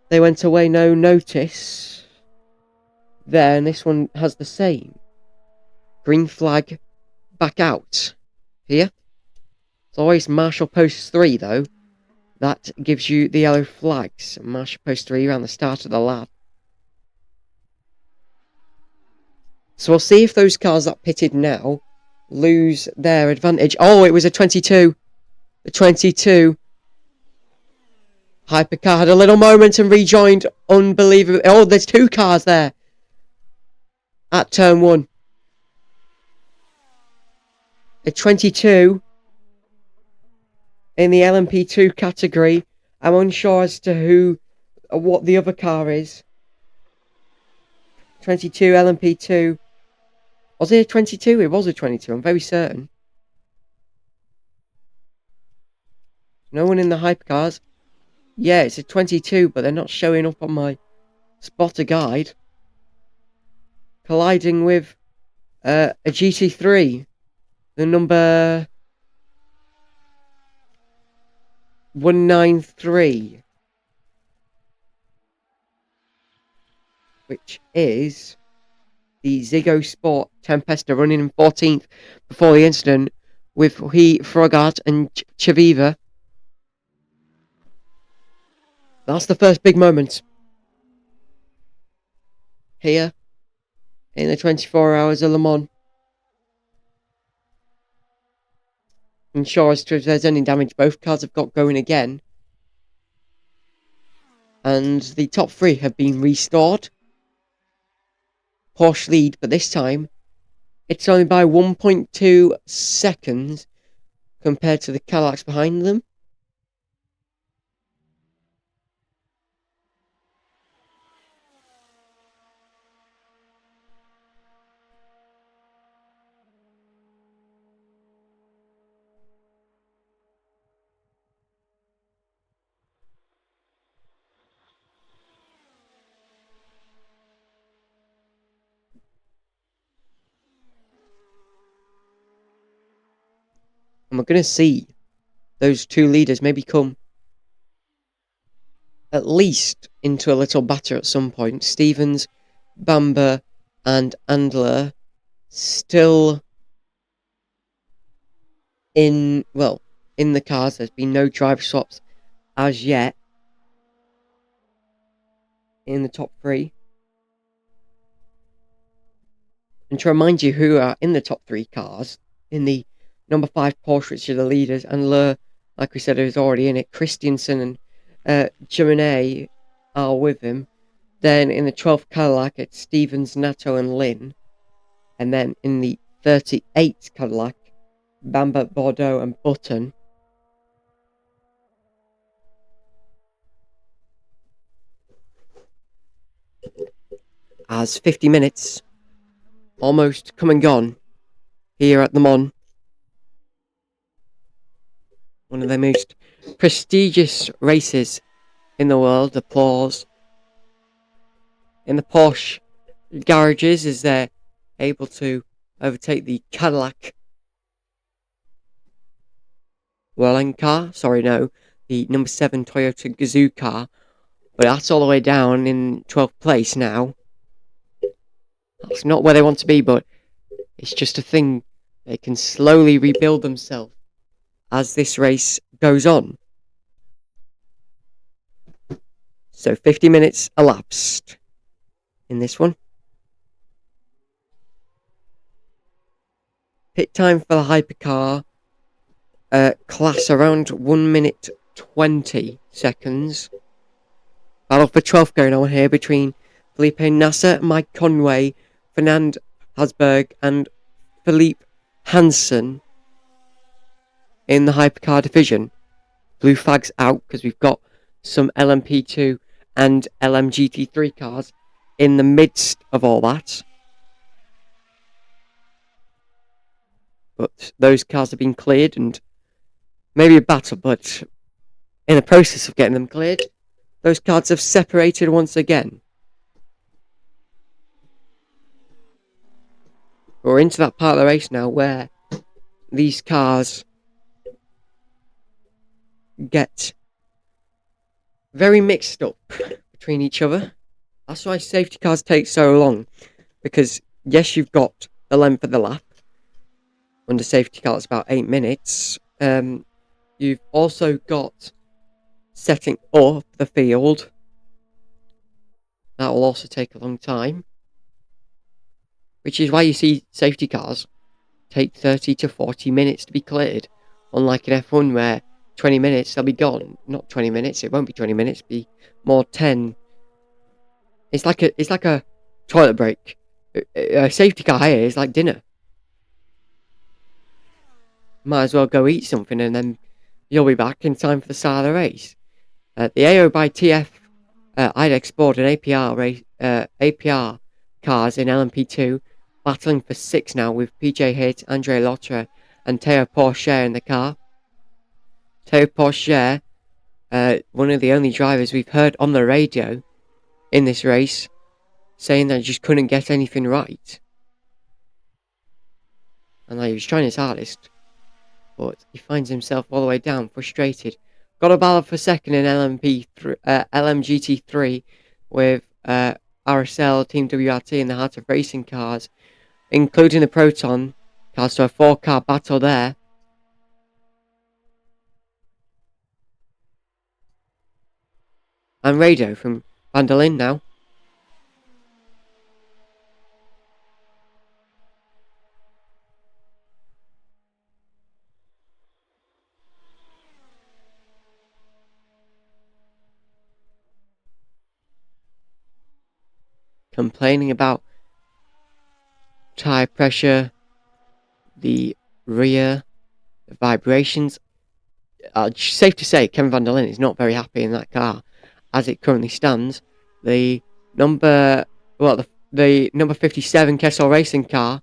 they went away no notice. Then this one has the same. Green flag back out. Here. It's always Marshall Post 3 though. That gives you the yellow flags. Marshall Post 3 around the start of the lap. So we'll see if those cars that pitted now lose their advantage. Oh, it was a 22. The 22. Hypercar had a little moment and rejoined. Unbelievable. Oh, there's 2 cars there. At turn 1. A 22 in the LMP2 category. I'm unsure as to what the other car is. 22 LMP2. Was it a 22? It was a 22, I'm very certain. No one in the Hypercars. Yeah, it's a 22, but they're not showing up on my spotter guide. Colliding with a GT3. The number 193. Which is the Ziggo Sport Tempesta, running in 14th before the incident with Frogart and Chaviva. That's the first big moment here in the 24 hours of Le Mans. Unsure as to if there's any damage. Both cars have got going again. And the top three have been restored. Porsche lead, but this time it's only by 1.2 seconds compared to the Cadillacs behind them. And we're going to see those two leaders maybe come at least into a little batter at some point. Stevens, Bamber and Andler still in the cars. There's been no driver swaps as yet in the top three. And to remind you who are in the top three cars, in the number 5 Porsche, which are the leaders, and Le, like we said, is already in it. Christiansen and Germanet are with him. Then in the 12th Cadillac, it's Stevens, Nato and Lynn. And then in the 38th Cadillac, Bamber, Bordeaux and Button. As 50 minutes almost come and gone here at the Mans. One of the most prestigious races in the world. Applause in the Porsche garages as they're able to overtake the Cadillac Welling car. The number 7 Toyota Gazoo car. But that's all the way down in 12th place now. That's not where they want to be, but it's just a thing. They can slowly rebuild themselves as this race goes on. So 50 minutes elapsed in this one. Pit time for the Hypercar class around 1 minute 20 seconds. Battle for 12th going on here between Felipe Nasser, Mike Conway, Fernand Hasberg and Philippe Hansen in the Hypercar division. Blue flags out because we've got some LMP2 and LMGT3 cars in the midst of all that. But those cars have been cleared, and maybe a battle, but in the process of getting them cleared, those cars have separated once again. We're into that part of the race now where these cars get very mixed up between each other. That's why safety cars take so long, because yes, you've got the length of the lap. Under safety car, it's about 8 minutes. You've also got setting up the field. That will also take a long time. Which is why you see safety cars take 30 to 40 minutes to be cleared. Unlike in F1 where 20 minutes they'll be gone. Not 20 minutes, it won't be 20 minutes, it'll be more 10. It's like a toilet break. A safety car here is like dinner. Might as well go eat something and then you'll be back in time for the start of the race. The AO by TF IDEX Sport and APR cars in LMP2 battling for 6 now with PJ Hitt, Andre Lotre, and Théo Pourchaire in the car. Théo Pourchaire, one of the only drivers we've heard on the radio in this race, saying that he just couldn't get anything right. And he was trying his hardest, but he finds himself all the way down, frustrated. Got a battle for second in LMGT3 with RSL, Team WRT, and the Heart of Racing cars, including the Proton cars, so a 4-car battle there. And radio from Van der Linde now. Complaining about tyre pressure, the rear, the vibrations. Safe to say, Kevin Van der Linde is not very happy in that car as it currently stands. The number 57 Kessel Racing car,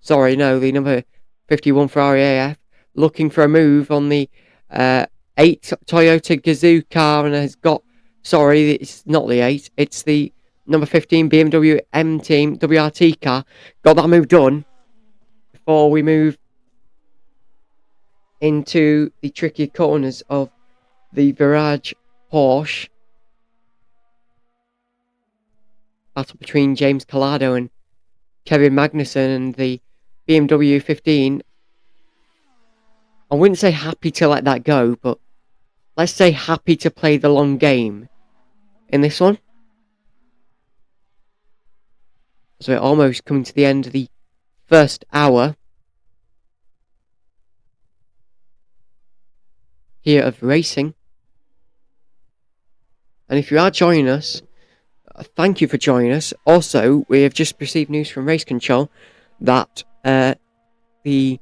the number 51 Ferrari AF, looking for a move on the 8 Toyota Gazoo car, and has got, it's not the 8, it's the number 15 BMW M Team WRT car. Got that move done before we move into the tricky corners of the Virage Porsche. Battle between James Calado and Kevin Magnussen, and the BMW 15. I wouldn't say happy to let that go, but let's say happy to play the long game in this one. So we're almost coming to the end of the first hour here of racing. And if you are joining us, thank you for joining us. Also, we have just received news from Race Control that the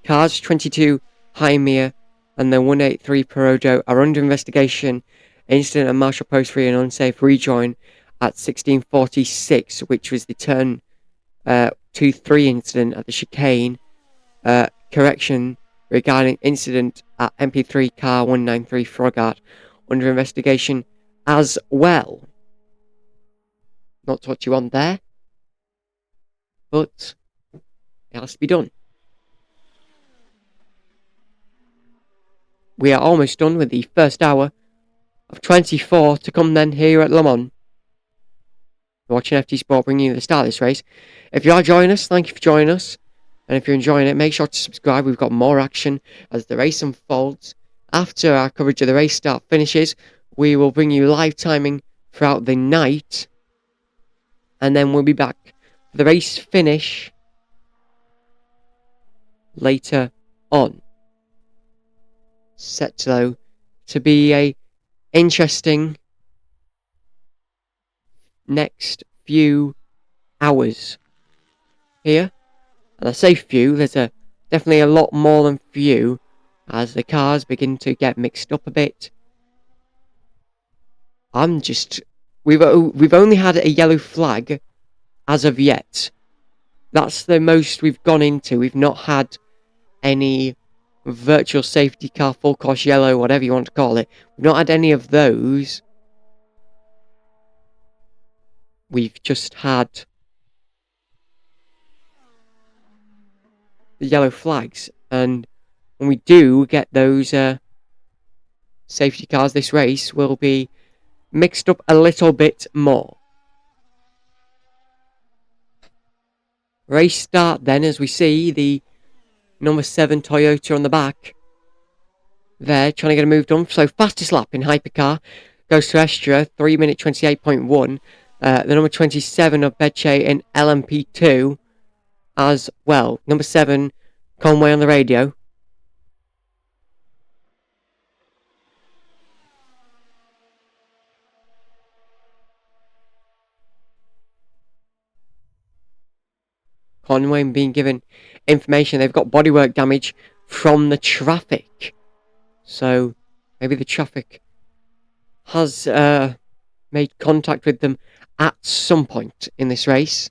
cars 22 Jaime and the 183 Perodo are under investigation. Incident at Marshall Post 3 and unsafe rejoin at 1646, which was the turn 2-3 incident at the chicane. Correction regarding incident at MP3 car 193 Frogart, under investigation as well. Not what you want there, but it has to be done. We are almost done with the first hour of 24 to come then here at Le Mans. You're watching FT Sport bringing you the start of this race. If you are joining us, thank you for joining us. And if you're enjoying it, make sure to subscribe. We've got more action as the race unfolds. After our coverage of the race start finishes, we will bring you live timing throughout the night. And then we'll be back for the race finish later on. Set, though, to be a interesting next few hours here. And I say few, there's definitely a lot more than few as the cars begin to get mixed up a bit. We've only had a yellow flag as of yet. That's the most we've gone into. We've not had any virtual safety car, full course yellow, whatever you want to call it. We've not had any of those. We've just had the yellow flags, and when we do get those safety cars, this race will be mixed up a little bit more. Race start then, as we see the number 7 Toyota on the back there, trying to get a move done. So fastest lap in Hypercar goes to Estra, 3 minute 28.1. The number 27 of Becce in LMP2 as well. Number 7, Conway on the radio. Conway being given information. They've got bodywork damage from the traffic. So maybe the traffic has made contact with them at some point in this race.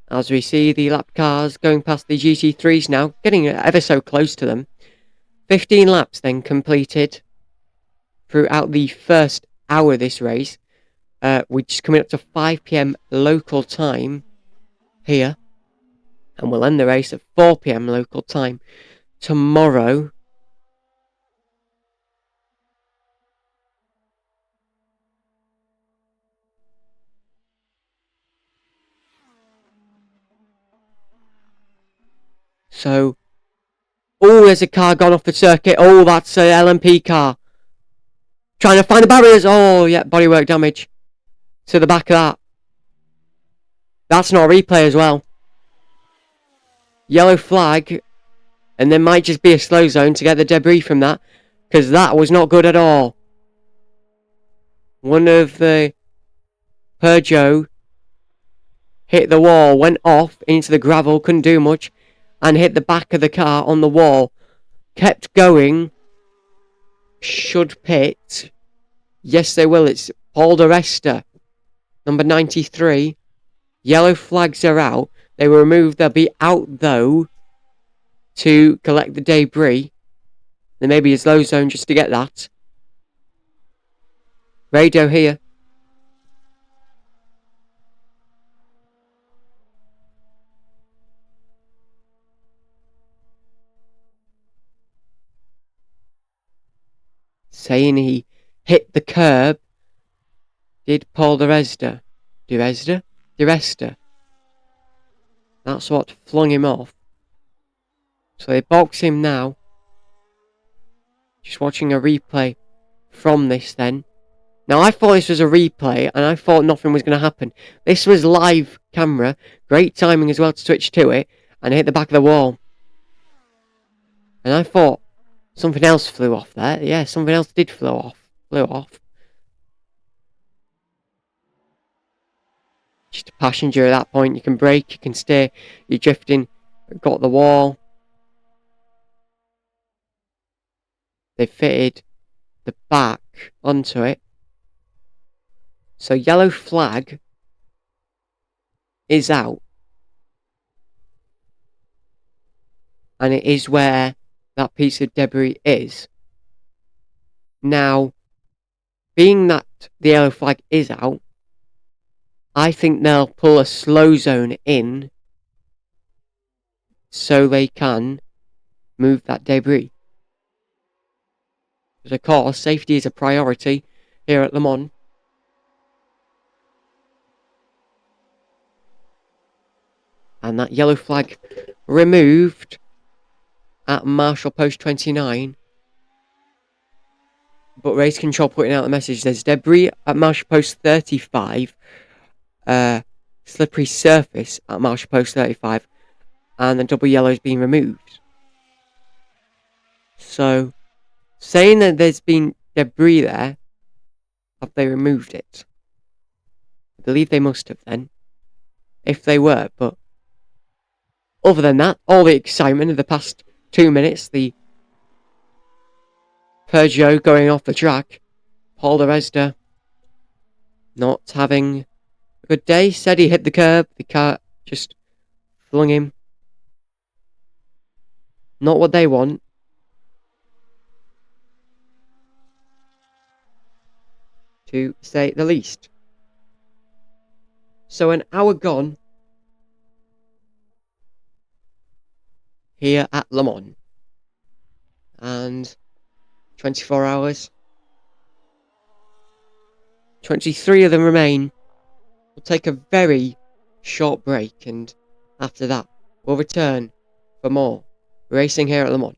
As we see the lap cars going past the GT3s now, getting ever so close to them. 15 laps then completed throughout the first hour of this race, which is coming up to 5 PM local time here. And we'll end the race at 4 PM local time tomorrow. So, oh, there's a car gone off the circuit. Oh, that's an LMP car. Trying to find the barriers. Oh, yeah, bodywork damage to the back of that. That's not a replay as well. Yellow flag. And there might just be a slow zone to get the debris from that. Because that was not good at all. One of the Peugeot hit the wall, went off into the gravel, couldn't do much. And hit the back of the car on the wall. Kept going. Should pit. Yes, they will. It's Paul de Resta, number 93. Yellow flags are out. They were removed. They'll be out, though, to collect the debris. There may be a slow zone just to get that. Radio here. Saying he hit the curb. Did Paul de Resta? De Resta. That's what flung him off. So they box him now. Just watching a replay from this then. Now I thought this was a replay and I thought nothing was going to happen. This was live camera. Great timing as well to switch to it. And hit the back of the wall. And I thought something else flew off there. Yeah, something else did flew off. Just a passenger at that point. You can brake, you can steer, you're drifting. Got the wall. They fitted the back onto it. So yellow flag is out. And it is where that piece of debris is. Now, being that the yellow flag is out, I think they'll pull a slow zone in so they can move that debris. Because of course, safety is a priority here at Le Mans. And that yellow flag removed at Marshall Post 29. But race control putting out the message. There's debris at Marshall Post 35. Slippery surface at Marshall Post 35. And the double yellow is being removed. So, saying that there's been debris there, have they removed it? I believe they must have then. If they were, but other than that, all the excitement of the past 2 minutes, the Peugeot going off the track, Paul de Resta not having a good day, said he hit the curb, the car just flung him. Not what they want. To say the least. So an hour gone here at Le Mans. And 24 hours. 23 of them remain. We'll take a very short break, and after that, we'll return for more racing here at Le Mans.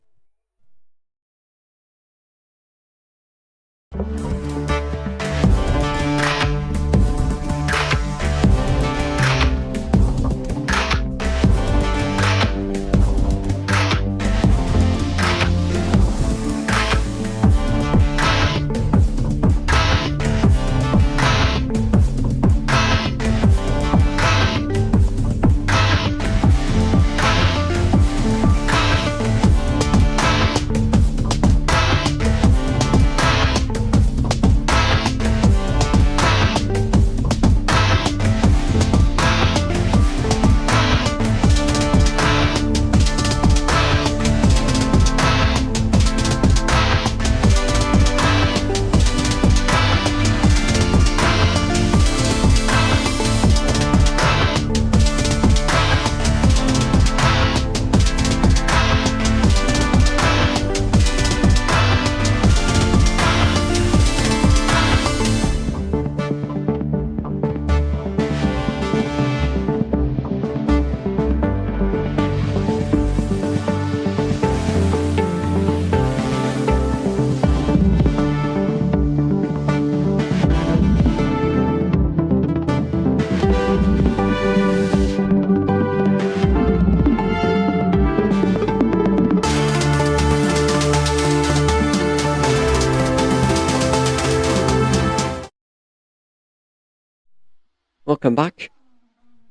welcome back.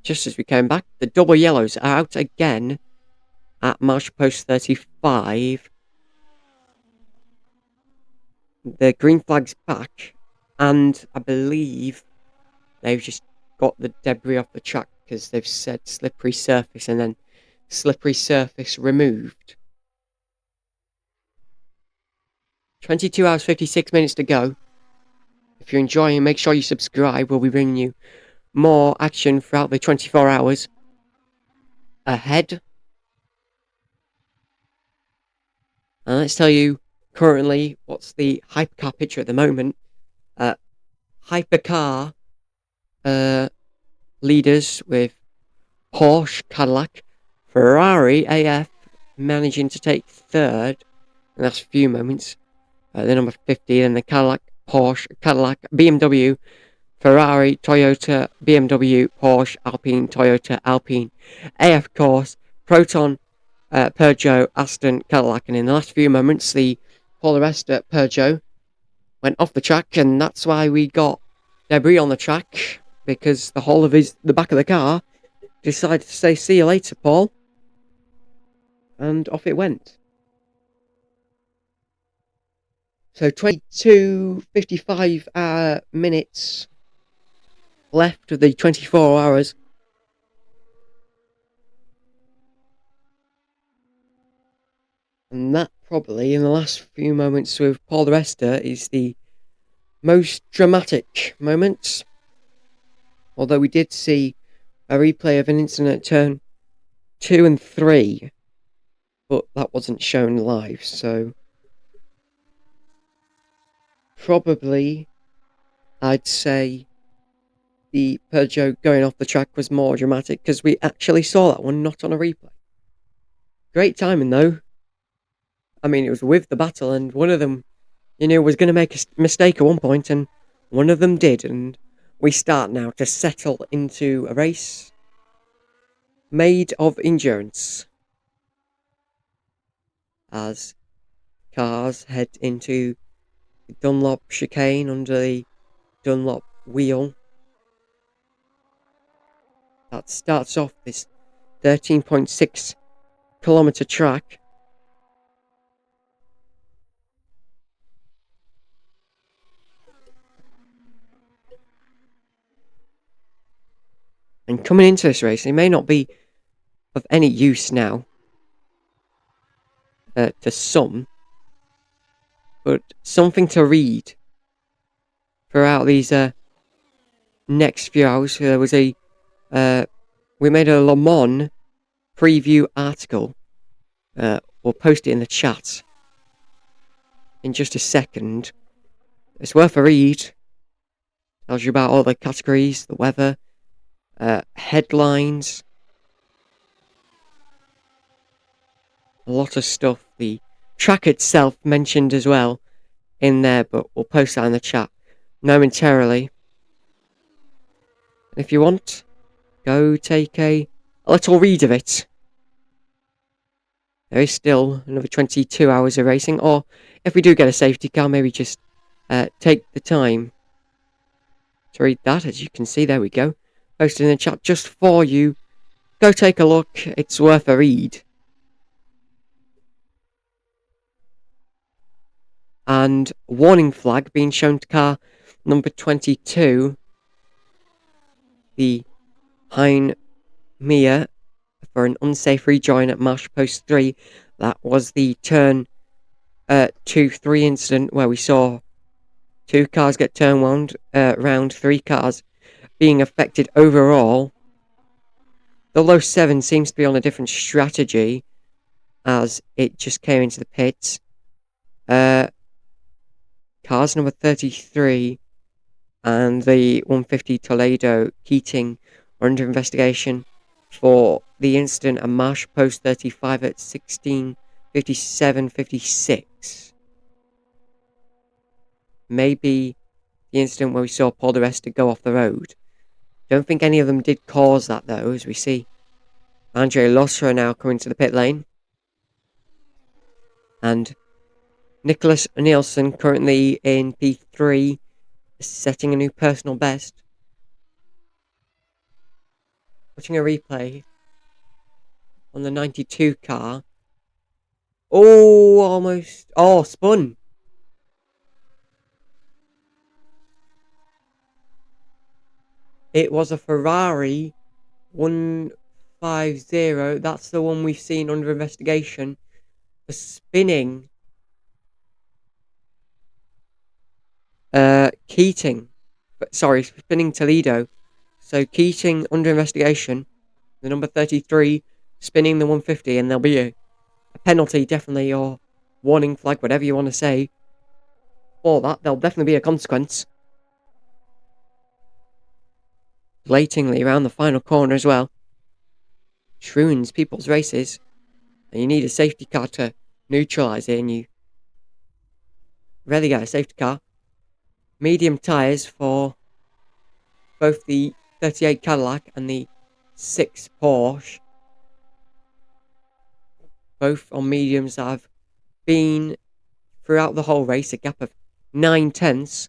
Just as we came back, the double yellows are out again at marsh post 35. The green flag's back, and I believe they've just got the debris off the track because they've said slippery surface and then slippery surface removed. 22 hours 56 minutes to go. If you're enjoying, make sure you subscribe. We'll be bringing you more action throughout the 24 hours ahead. And let's tell you currently what's the Hypercar picture at the moment. Hypercar leaders with Porsche, Cadillac, Ferrari, AF managing to take third in the last few moments. The number 50, and the Cadillac, Porsche, Cadillac, BMW, Ferrari, Toyota, BMW, Porsche, Alpine, Toyota, Alpine, AF Course, Proton, Peugeot, Aston, Cadillac. And in the last few moments, the Paul Resta Peugeot went off the track, and that's why we got debris on the track, because the whole of the back of the car decided to say, see you later, Paul. And off it went. So 22:55 minutes left of the 24 hours. And that probably, in the last few moments with Paul Resta, is the most dramatic moment. Although we did see a replay of an incident at turn 2 and 3, but that wasn't shown live, so probably I'd say the Peugeot going off the track was more dramatic, because we actually saw that one, not on a replay. Great timing though. I mean, it was with the battle, and one of them, was going to make a mistake at one point, and one of them did, and we start now to settle into a race made of endurance as cars head into the Dunlop chicane under the Dunlop wheel. That starts off this 13.6 kilometre track. And coming into this race, it may not be of any use now to some, but something to read throughout these next few hours. There was we made a Le Mans preview article. We'll post it in the chat in just a second. It's worth a read. Tells you about all the categories, the weather, headlines, a lot of stuff. The track itself mentioned as well in there, but we'll post that in the chat momentarily. And if you want, go take a little read of it. There is still another 22 hours of racing, or if we do get a safety car, maybe just take the time to read that. As you can see, there we go, posted in the chat just for you. Go take a look, it's worth a read. And warning flag being shown to car number 22, the Hein Mia, for an unsafe rejoin at marsh post 3. That was the turn 2-3 incident where we saw 2 cars get turn wound, round 3 cars being affected overall. The low 7 seems to be on a different strategy, as it just came into the pits. Cars number 33 and the 150 Toledo Keating are under investigation for the incident at marsh post 35 at 16:57:56. Maybe the incident where we saw Paul Resta go off the road. Don't think any of them did cause that though, as we see Andre Losra now coming to the pit lane. And Nicholas Nielsen currently in P3, setting a new personal best. watching a replay on the 92 car. Oh, almost. Oh, spun. It was a Ferrari 150. That's the one we've seen under investigation for spinning Keating. Sorry, spinning Toledo. So Keating under investigation. The number 33 spinning the 150, and there'll be a penalty, definitely, or warning flag, whatever you want to say. For that, there'll definitely be a consequence. Blatantly around the final corner as well. Which ruins people's races. And you need a safety car to neutralise it, and you rarely get a safety car. Medium tyres for both the 38 Cadillac and the 6 Porsche. Both on mediums that have been throughout the whole race, a gap of 9/10.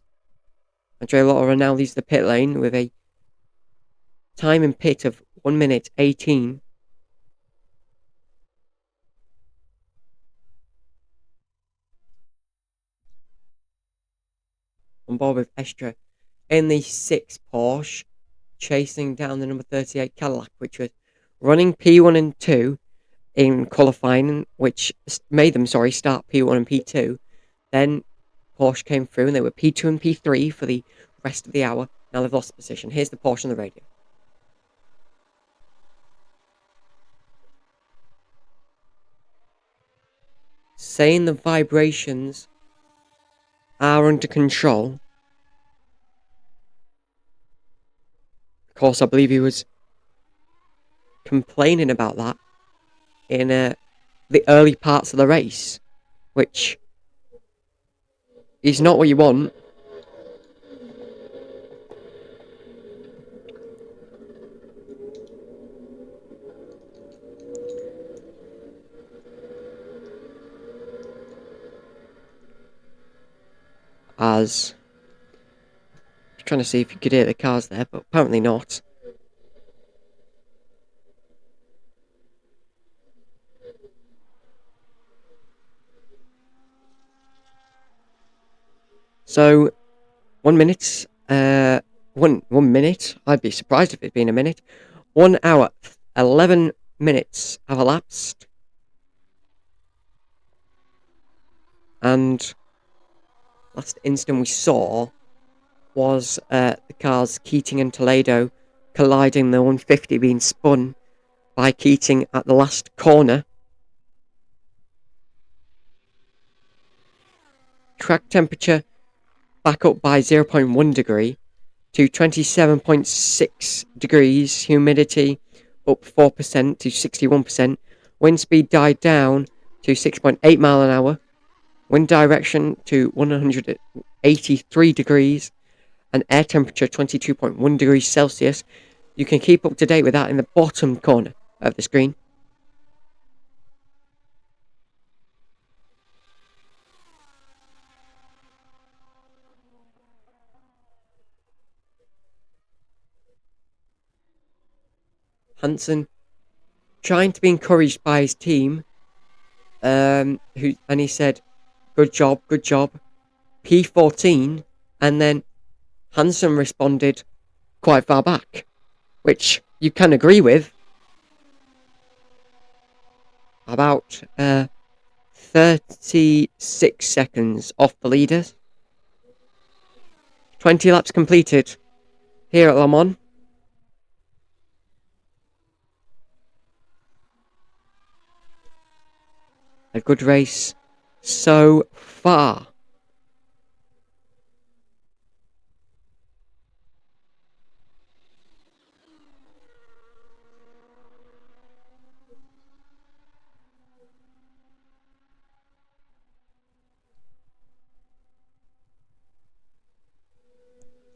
Andrea Lotto now leaves the pit lane with a time in pit of 1 minute 18. On board with Estra in the 6 Porsche, chasing down the number 38 Cadillac, which was running P1 and 2 in qualifying, which made them, start P1 and P2. Then Porsche came through and they were P2 and P3 for the rest of the hour. Now they've lost position. Here's the Porsche on the radio. Saying the vibrations are under control. Of course, I believe he was complaining about that in the early parts of the race, which is not what you want. As trying to see if you could hear the cars there, but apparently not. So 1 minute, 1 minute. I'd be surprised if it'd been a minute. 1 hour, 11 minutes have elapsed, and last instant we saw was the cars Keating and Toledo colliding, the 150 being spun by Keating at the last corner. Track temperature back up by 0.1 degree to 27.6 degrees. Humidity up 4% to 61%. Wind speed died down to 6.8 mile an hour. Wind direction to 183 degrees. And air temperature 22.1 degrees Celsius. You can keep up to date with that in the bottom corner of the screen. Hansen trying to be encouraged by his team, and he said, good job, P14, and then Hansen responded quite far back, which you can agree with. About 36 seconds off the leaders. 20 laps completed here at Le Mans. A good race so far.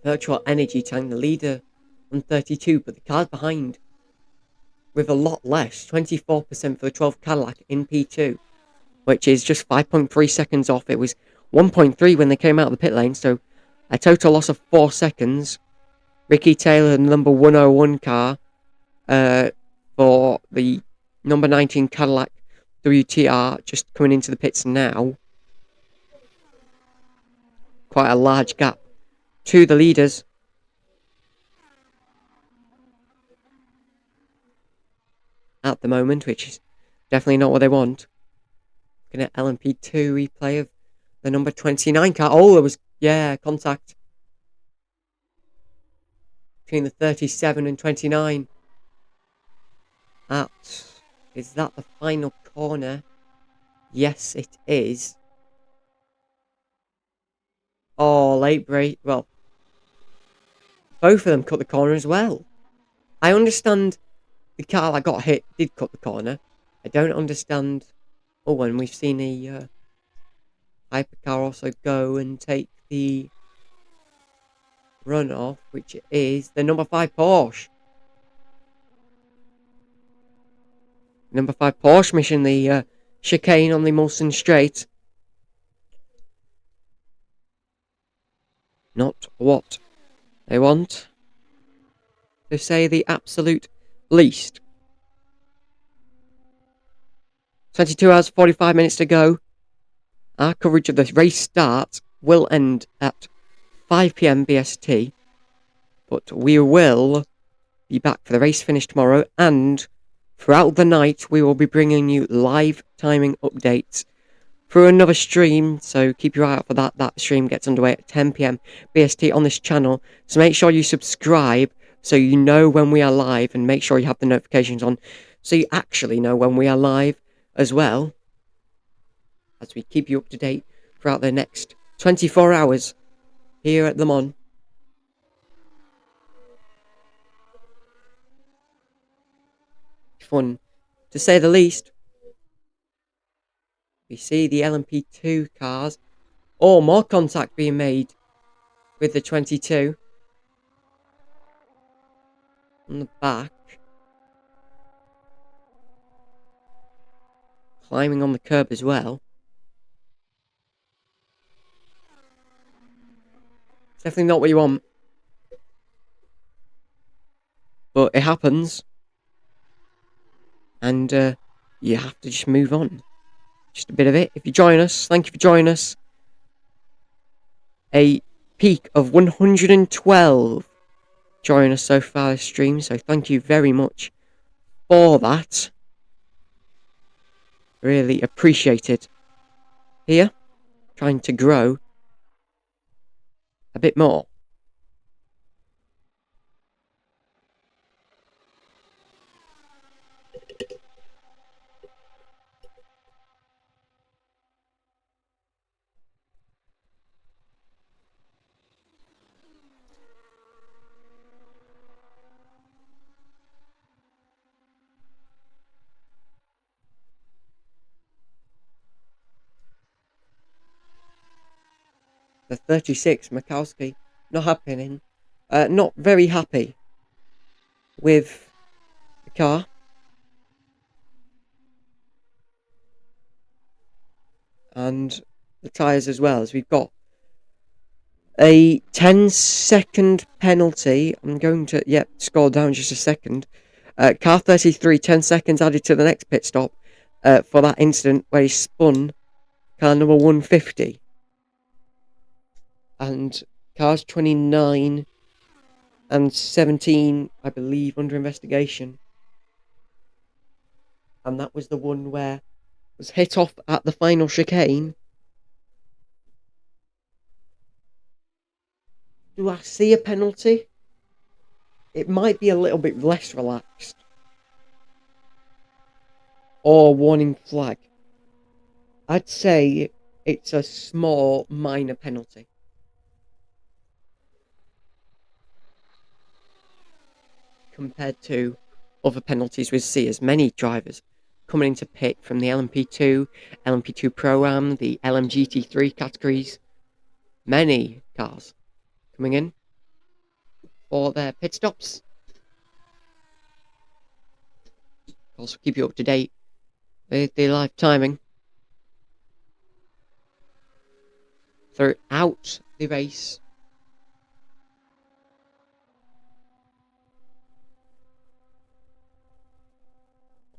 Virtual Energy Tank, the leader on 32, but the cars behind with a lot less, 24% for the 12 Cadillac in P2, which is just 5.3 seconds off. It was 1.3 when they came out of the pit lane, so a total loss of 4 seconds. Ricky Taylor, the number 101 car, for the number 19 Cadillac WTR, just coming into the pits now. Quite a large gap to the leaders. At the moment, which is definitely not what they want. Looking at LMP2 replay of the number 29 car. Oh, there was, yeah, contact between the 37 and 29. Is that the final corner? Yes, it is. Oh, late break. Well, both of them cut the corner as well. I understand the car that got hit did cut the corner. I don't understand. Oh, and we've seen a Hypercar also go and take the runoff, which is the number 5 Porsche. Number 5 Porsche mission the chicane on the Mulsanne Straight. Not what they want, to say the absolute least. 22 hours 45 minutes to go. Our coverage of the race start will end at 5 PM BST, but we will be back for the race finish tomorrow, and throughout the night we will be bringing you live timing updates through another stream, so keep your eye out for that. That stream gets underway at 10 PM BST on this channel, so make sure you subscribe so you know when we are live, and make sure you have the notifications on so you actually know when we are live as well, as we keep you up to date throughout the next 24 hours here at Le Mans. Fun, to say the least. We see the LMP2 cars. Oh, more contact being made with the 22 on the back. Climbing on the curb as well. It's definitely not what you want, but it happens, and you have to just move on. Just a bit of it. If you join us, thank you for joining us. A peak of 112 join us so far this stream, so thank you very much for that. Really appreciate it. Here, trying to grow a bit more. The 36, Makowski, not happening. Not very happy with the car. And the tyres as well, as we've got a 10-second penalty. I'm going to, scroll down just a second. Car 33, 10 seconds added to the next pit stop for that incident where he spun car number 150. And cars 29 and 17, I believe, under investigation. And that was the one where it was hit off at the final chicane. Do I see a penalty? It might be a little bit less relaxed. Or warning flag. I'd say it's a small, minor penalty. Compared to other penalties we see, as many drivers coming into pit from the LMP2, LMP2 Pro-Am, the LMGT3 categories. Many cars coming in for their pit stops. Also keep you up to date with the live timing throughout the race.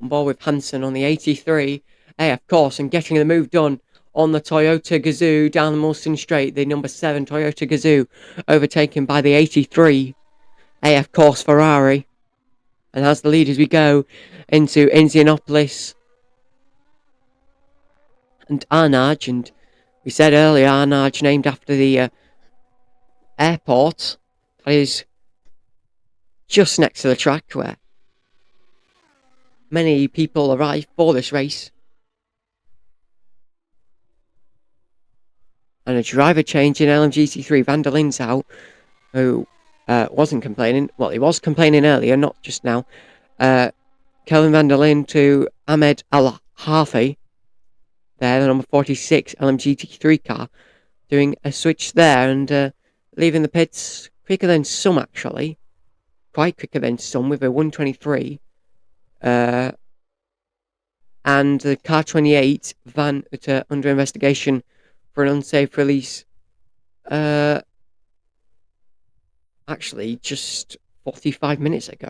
on board with Hansen on the 83 AF course and getting the move done on the Toyota Gazoo down the Mulston Straight. The number 7 Toyota Gazoo overtaken by the 83 AF course Ferrari, and has the lead as we go into Indianapolis and Arnage. And we said earlier, Arnage named after the airport that is just next to the track where many people arrive for this race. And a driver change in LMGT3. Van der Lin's out, who wasn't complaining. Well, he was complaining earlier, not just now. Kelvin van der Lin to Ahmed Al-Harfi. There, the number 46 LMGT3 car, doing a switch there and leaving the pits quicker than some, actually. Quite quicker than some, with a 123. And the car 28 van under investigation for an unsafe release. Actually, just 45 minutes ago.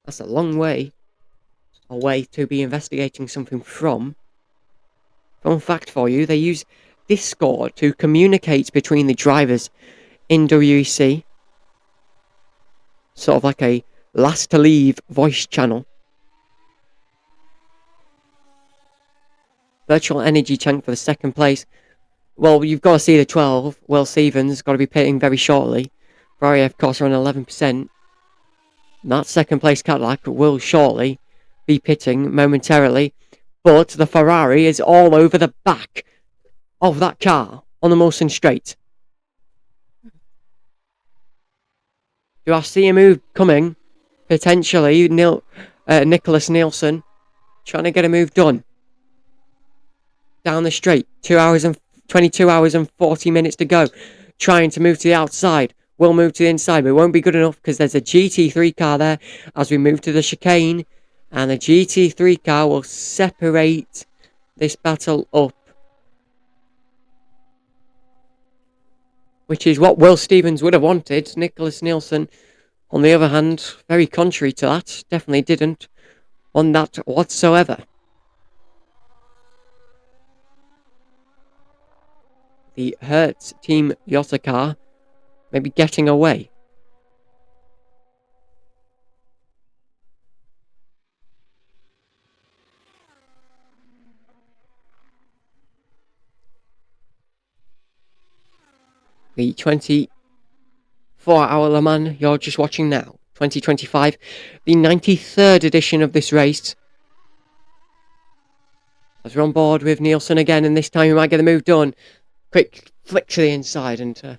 That's a long way away to be investigating something from. Fun fact for you, they use Discord to communicate between the drivers in WEC. Sort of like a last to leave voice channel. Virtual energy tank for the second place. Well, you've got to see the 12. Will Stevens got to be pitting very shortly. Ferrari, of course, are on 11%. And that second place Cadillac will shortly be pitting momentarily. But the Ferrari is all over the back of that car on the Mulston Straight. Do I see a move coming? Potentially. Nicholas Nielsen trying to get a move done. Down the straight. 22 hours and 40 minutes to go. Trying to move to the outside. Will move to the inside, but it won't be good enough because there's a GT3 car there as we move to the chicane. And the GT3 car will separate this battle up. Which is what Will Stevens would have wanted. Nicholas Nielsen, on the other hand, very contrary to that. Definitely didn't want that whatsoever. The Hertz Team Toyota car maybe getting away. The 24-hour Le Mans you're just watching now, 2025, the 93rd edition of this race. As we're on board with Nielsen again, and this time we might get the move done. Quick flick to the inside and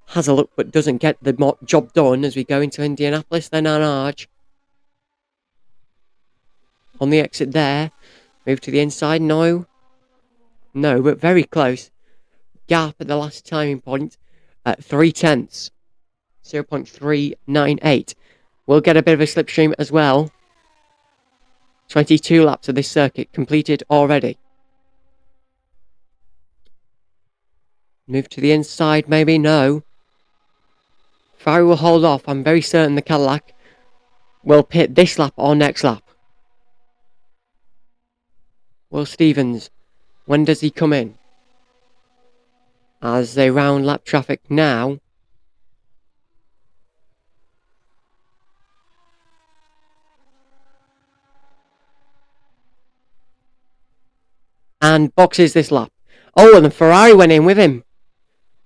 has a look, but doesn't get the job done as we go into Indianapolis. Then Arnage on the exit there. Move to the inside. No, but very close. Gap at the last timing point at 0.3, 0.398. We'll get a bit of a slipstream as well. 22 laps of this circuit completed already. Move to the inside, maybe? No. Ferrari will hold off. I'm very certain the Cadillac will pit this lap or next lap. Will Stevens, when does he come in? As they round lap traffic now. And boxes this lap. Oh, and the Ferrari went in with him.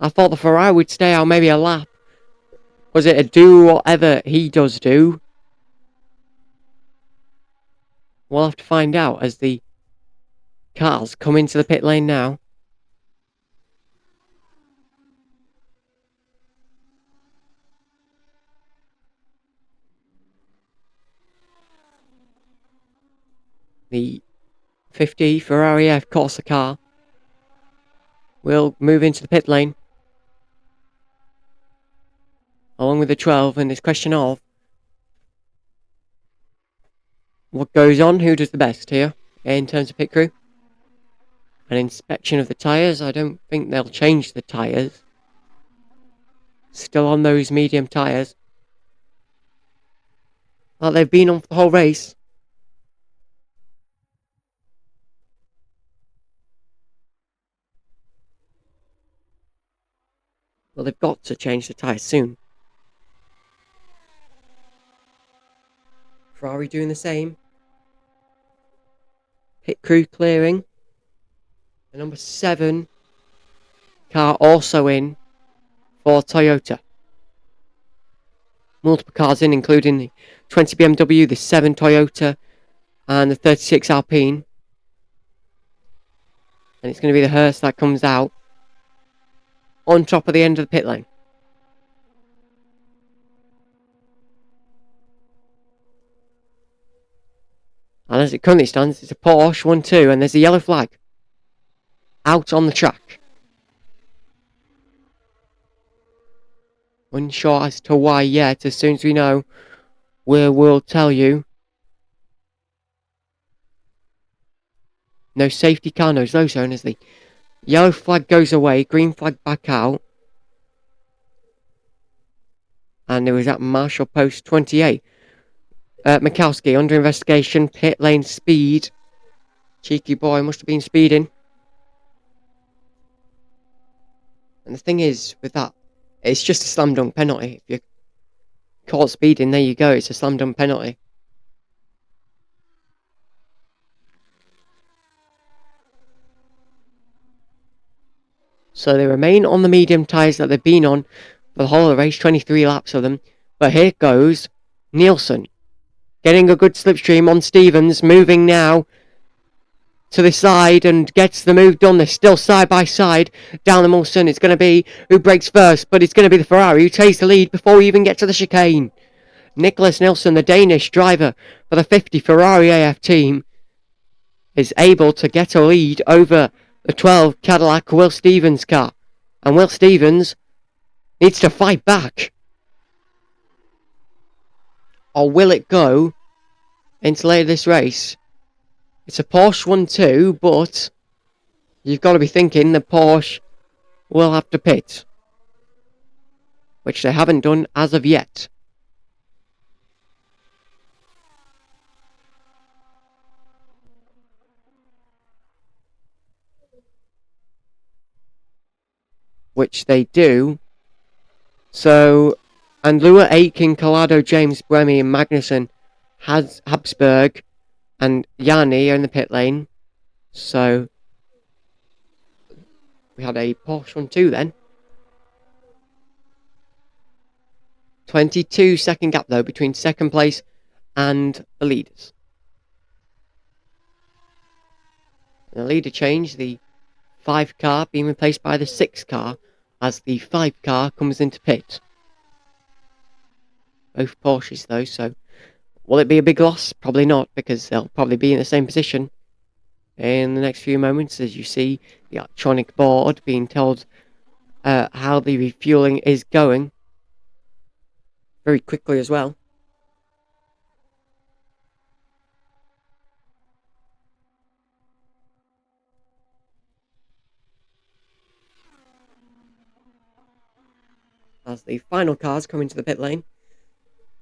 I thought the Ferrari would stay out maybe a lap. Was it a do whatever he does do? We'll have to find out as the cars come into the pit lane now. The 50 Ferrari F Corsa car will move into the pit lane along with the 12, and this question of what goes on, who does the best here in terms of pit crew. An inspection of the tyres. I don't think they'll change the tyres. Still on those medium tyres. like they've been on for the whole race. Well, they've got to change the tyres soon. Ferrari doing the same. Pit crew clearing. The number 7 car also in for Toyota. Multiple cars in, including the 20 BMW, the 7 Toyota, and the 36 Alpine. And it's going to be the hearse that comes out on top of the end of the pit lane. And as it currently stands, it's a Porsche 1-2, and there's a yellow flag out on the track. Unsure as to why yet. As soon as we know, we'll tell you. No safety car, no slow zone as the yellow flag goes away, green flag back out. And it was at Marshall Post 28. Mikowski under investigation, pit lane speed. Cheeky boy must have been speeding. And the thing is, with that, it's just a slam dunk penalty. If you're caught speeding, there you go, it's a slam dunk penalty. So they remain on the medium tyres that they've been on for the whole of the race, 23 laps of them. But here goes Nielsen, getting a good slipstream on Stevens, moving now to the side and gets the move done. They're still side by side down the Mulsanne. It's going to be who breaks first, but it's going to be the Ferrari who takes the lead before we even get to the chicane. Nicholas Nielsen, the Danish driver for the 50 Ferrari AF team, is able to get a lead over the 12 Cadillac Will Stevens car. And Will Stevens needs to fight back. Or will it go into later this race? It's a Porsche 1-2, but you've got to be thinking the Porsche will have to pit, which they haven't done as of yet. Which they do. So, and Lua Aitken, Collado, James, Bremy, and Magnussen has Habsburg and Yanni are in the pit lane. So we had a Porsche 1-2 then. 22-second gap though between second place and the leaders. And the leader change, the 5 car being replaced by the 6 car as the 5 car comes into pit. Both Porsches though, so will it be a big loss? Probably not, because they'll probably be in the same position in the next few moments as you see the electronic board being told how the refueling is going very quickly as well. As the final cars come into the pit lane.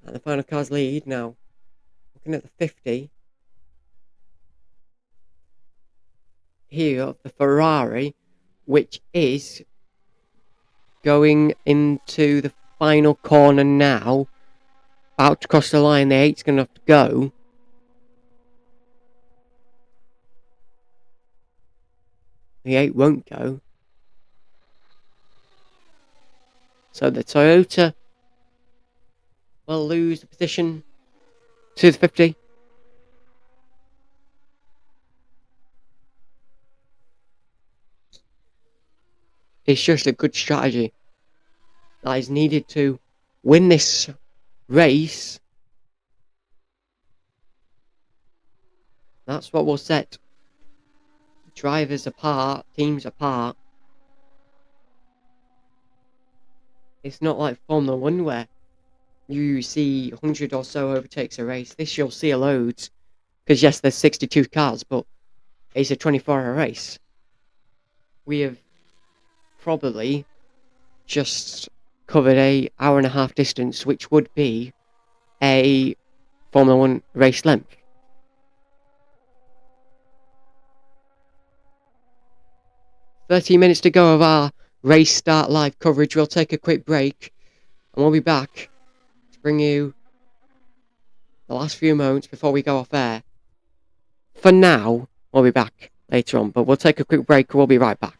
And the final cars lead now. Looking at the 50. Here, the Ferrari, which is going into the final corner now. About to cross the line. The 8's going to have to go. The 8 won't go. So the Toyota will lose the position to the 50. It's just a good strategy that is needed to win this race. That's what will set drivers apart, teams apart. It's not like Formula 1 where you see 100 or so overtakes a race. This you'll see a loads. Because yes, there's 62 cars, but it's a 24-hour race. We have probably just covered a hour and a half distance, which would be a Formula 1 race length. "30 minutes to go of our race start live coverage. We'll take a quick break and we'll be back to bring you the last few moments before we go off air. For now, we'll be back later on, but we'll take a quick break and we'll be right back.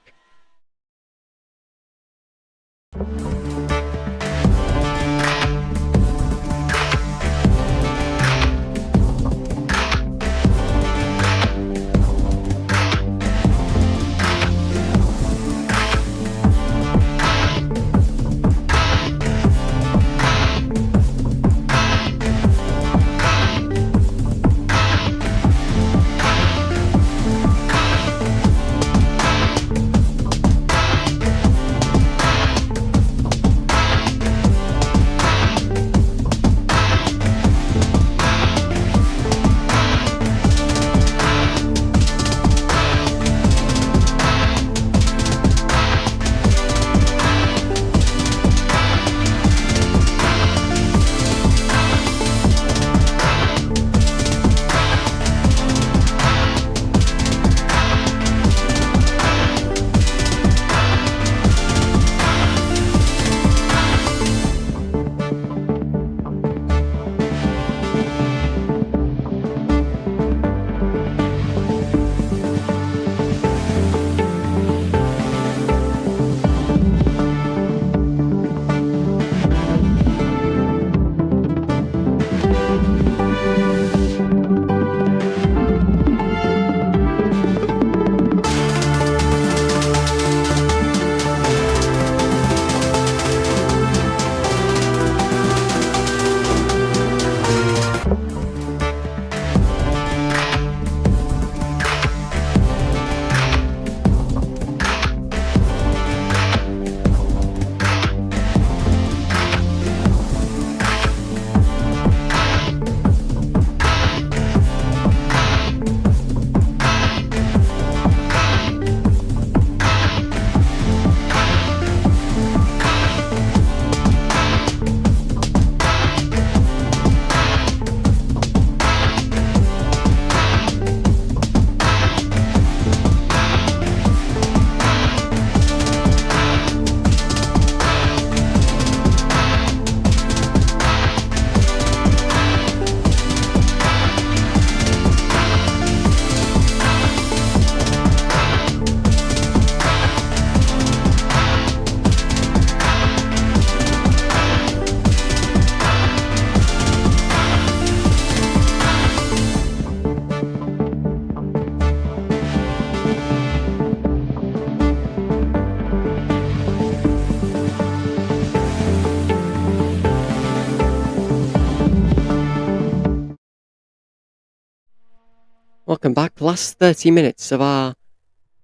Welcome back. Last 30 minutes of our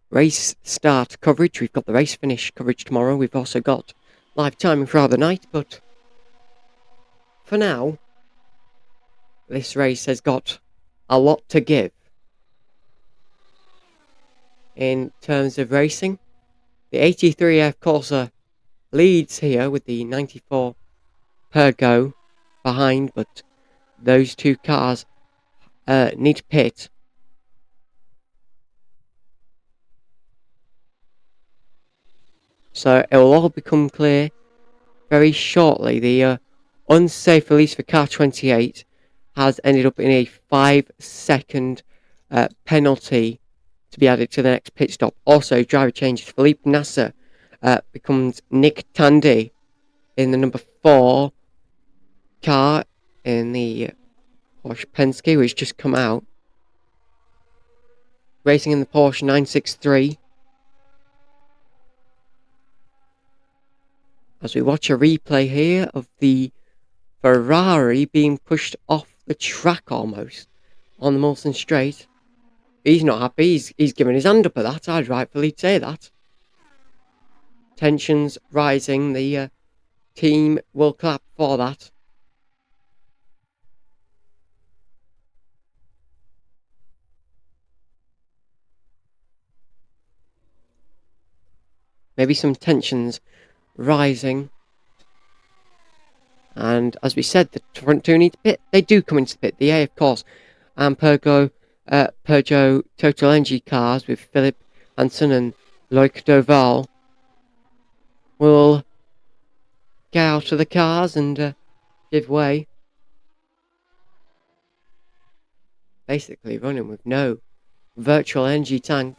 race start coverage. We've got the race finish coverage tomorrow. We've also got live timing throughout the night. But for now, this race has got a lot to give in terms of racing. The 83F Corsa leads here with the 94 per go behind, but those two cars need to pit. So it will all become clear very shortly. The unsafe release for car 28 has ended up in a 5-second penalty to be added to the next pit stop. Also, driver changes. Felipe Nasser becomes Nick Tandy in the number 4 car in the Porsche Penske, which just come out. Racing in the Porsche 963. As we watch a replay here of the Ferrari being pushed off the track almost on the Mulsanne Straight. He's not happy. He's giving his hand up at that. I'd rightfully say that. Tensions rising. The team will clap for that. Maybe some tensions rising And as we said, the front two need to pit. They do come into the pit. The A, of course, and Peugeot Total Energy cars with Philip Hansen and Loic Doval will get out of the cars and give way. Basically running with no virtual energy tank.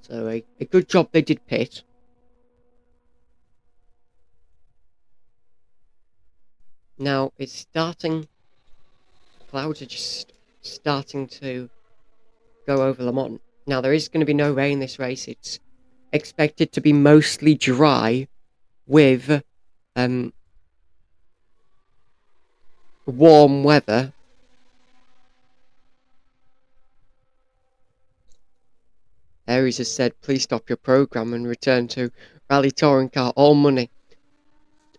So a good job they did pit. Now it's starting. Clouds are just starting to go over Le Mans. Now there is going to be no rain this race. It's expected to be mostly dry with warm weather. Aries has said, please stop your program and return to Rally Touring Car, all money.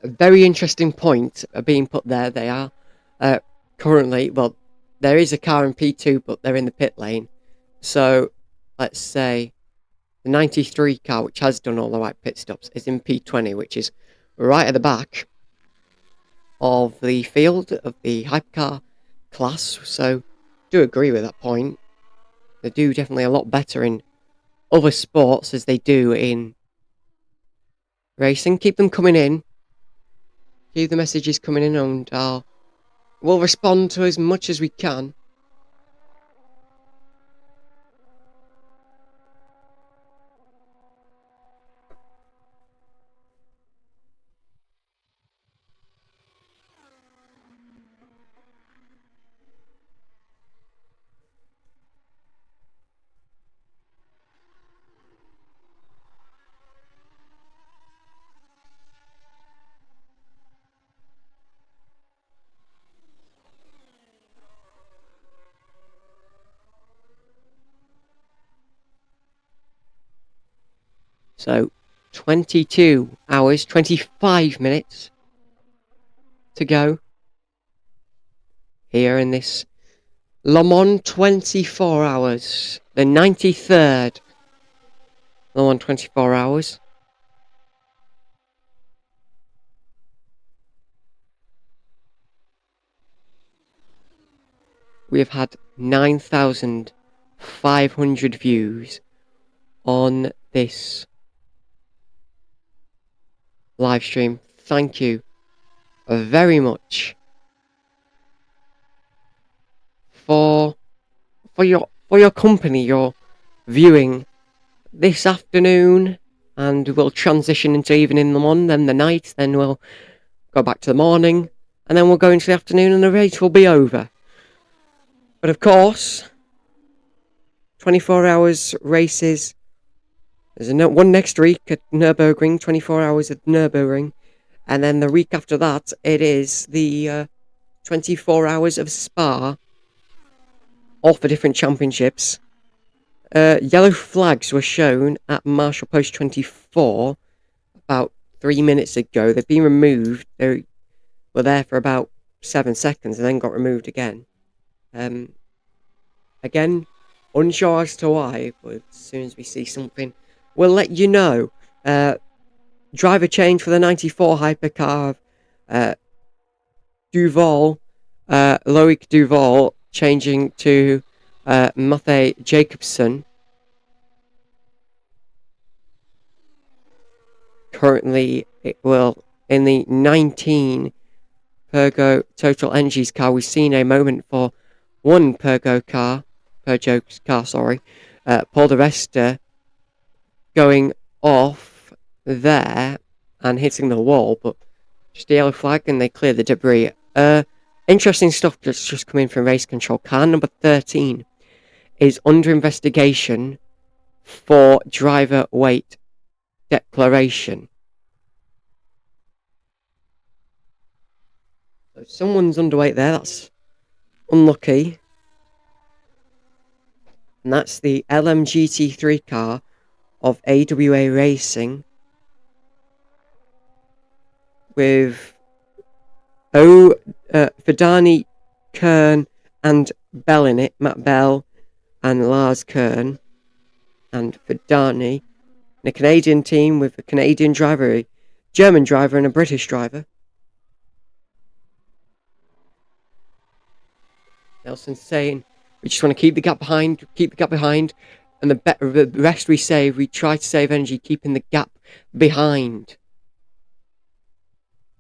A very interesting point being put there. They are currently, well, there is a car in P2, but they're in the pit lane. So let's say the 93 car, which has done all the right pit stops, is in P20, which is right at the back of the field of the Hypercar class. So do agree with that point. They do definitely a lot better in other sports as they do in racing. Keep them coming in. Keep the messages coming in, and we'll respond to as much as we can. So 22 hours, 25 minutes to go here in this Le Mans 24 hours, the 93rd Le Mans 24 hours. We have had 9,500 views on this live stream. Thank you very much for your company, your viewing this afternoon, and we'll transition into evening Le Mans, then the night, then we'll go back to the morning, and then we'll go into the afternoon and the race will be over. But of course, 24 hours races. There's one next week at Nürburgring, 24 hours at Nürburgring. And then the week after that, it is the 24 hours of Spa. All for different championships. Yellow flags were shown at Marshall Post 24 about 3 minutes ago. They've been removed. They were there for about 7 seconds and then got removed again. Again, unsure as to why, but as soon as we see something, we'll let you know. Driver change for the 94 Hypercar. Duval, Loic Duval, changing to Matthew Jacobson. Currently, it will in the 19 Peugeot Total Energies car. We've seen a moment for one Peugeot car, Paul de Resta, going off there and hitting the wall, but just a yellow flag and they clear the debris. Interesting stuff that's just come in from race control. Car number 13 is under investigation for driver weight declaration. So someone's underweight there, that's unlucky. And that's the LMGT3 car of AWA Racing with Fidani, Kern and Bell in it. Matt Bell and Lars Kern and Fidani. in a Canadian team with a Canadian driver, a German driver, and a British driver. Nelson's saying, we just want to keep the gap behind, and the rest we save, we try to save energy, keeping the gap behind.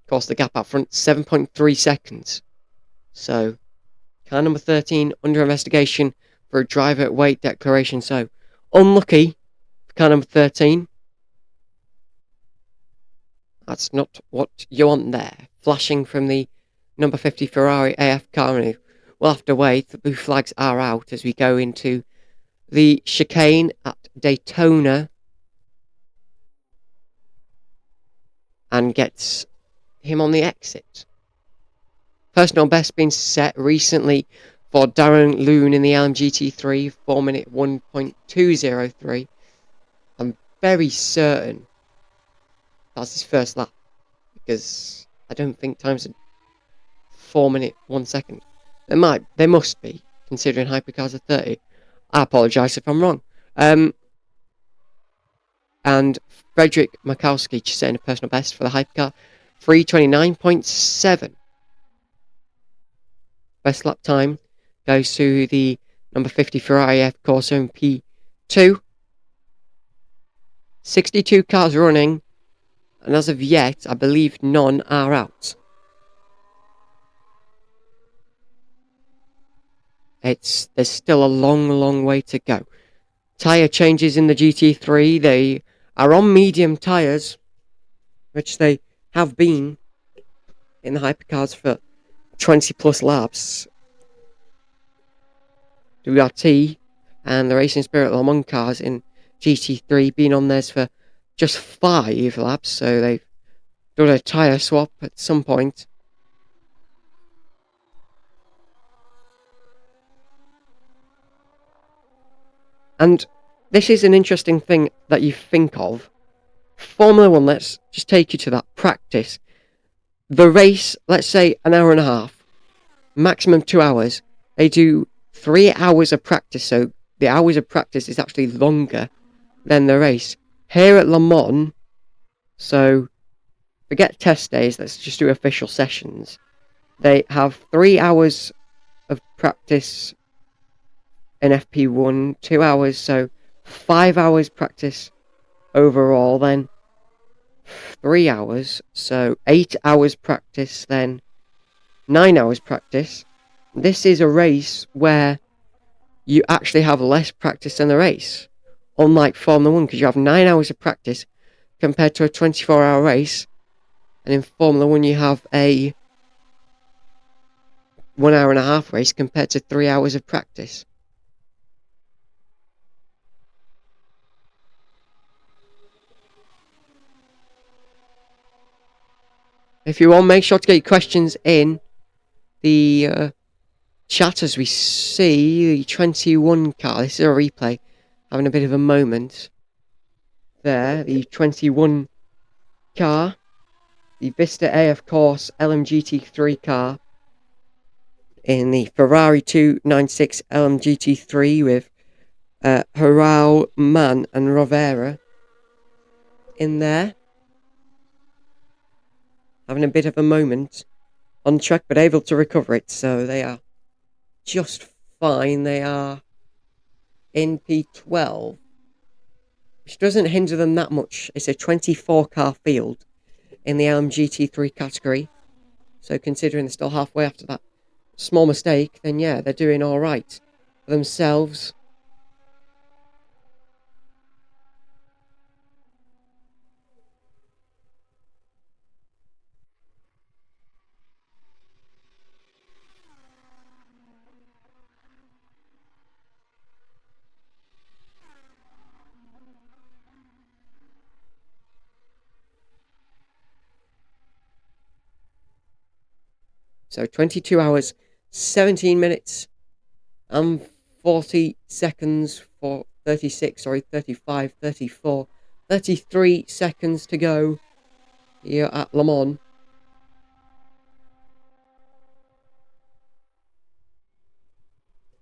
Of course, the gap out front, 7.3 seconds. So, car number 13 under investigation for a driver weight declaration. So, unlucky for car number 13. That's not what you want there. Flashing from the number 50 Ferrari AF car. We'll have to wait. The blue flags are out as we go into the chicane at Daytona. And gets him on the exit. Personal best being set recently for Darren Loon in the LMGT3, 4 minute 1.203. I'm very certain that's his first lap, because I don't think times are 4 minute 1 second. They must be, considering Hypercars are 30. I apologise if I'm wrong. And Frederick Makowski just setting a personal best for the Hypercar, 3:29.7. Best lap time goes to the number 50 Ferrari F Corsa in P2. 62 cars running, and as of yet, I believe none are out. There's still a long way to go. Tyre changes in the GT3. They are on medium tyres, which they have been in the Hypercars for 20 plus laps. WRT and the Racing Spirit Le Mans cars in GT3 been on theirs for just 5 laps, so they've done a tyre swap at some point. And this is an interesting thing that you think of. Formula 1, let's just take you to that practice. The race, let's say an hour and a half, maximum 2 hours. They do 3 hours of practice, so the hours of practice is actually longer than the race. Here at Le Mans, so forget test days, let's just do official sessions. They have 3 hours of practice in FP1, 2 hours, so 5 hours practice overall, then 3 hours, so 8 hours practice, then 9 hours practice. This is a race where you actually have less practice than the race, unlike Formula 1, because you have 9 hours of practice compared to a 24-hour race, and in Formula 1 you have a 1 hour and a half race compared to 3 hours of practice. If you want, make sure to get your questions in the chat as we see the 21 car. This is a replay, having a bit of a moment there. The 21 car, the Vista AF Course LMGT3 car in the Ferrari 296 LMGT3 with Harao, Mann and Rovera in there. Having a bit of a moment on track, but able to recover it, so they are just fine. They are in P12, which doesn't hinder them that much. It's a 24 car field in the LMGT3 category, so considering they're still halfway after that small mistake, then yeah, they're doing all right for themselves. So 22 hours, 17 minutes, and 40 seconds for 35, 34, 33 seconds to go here at Le Mans.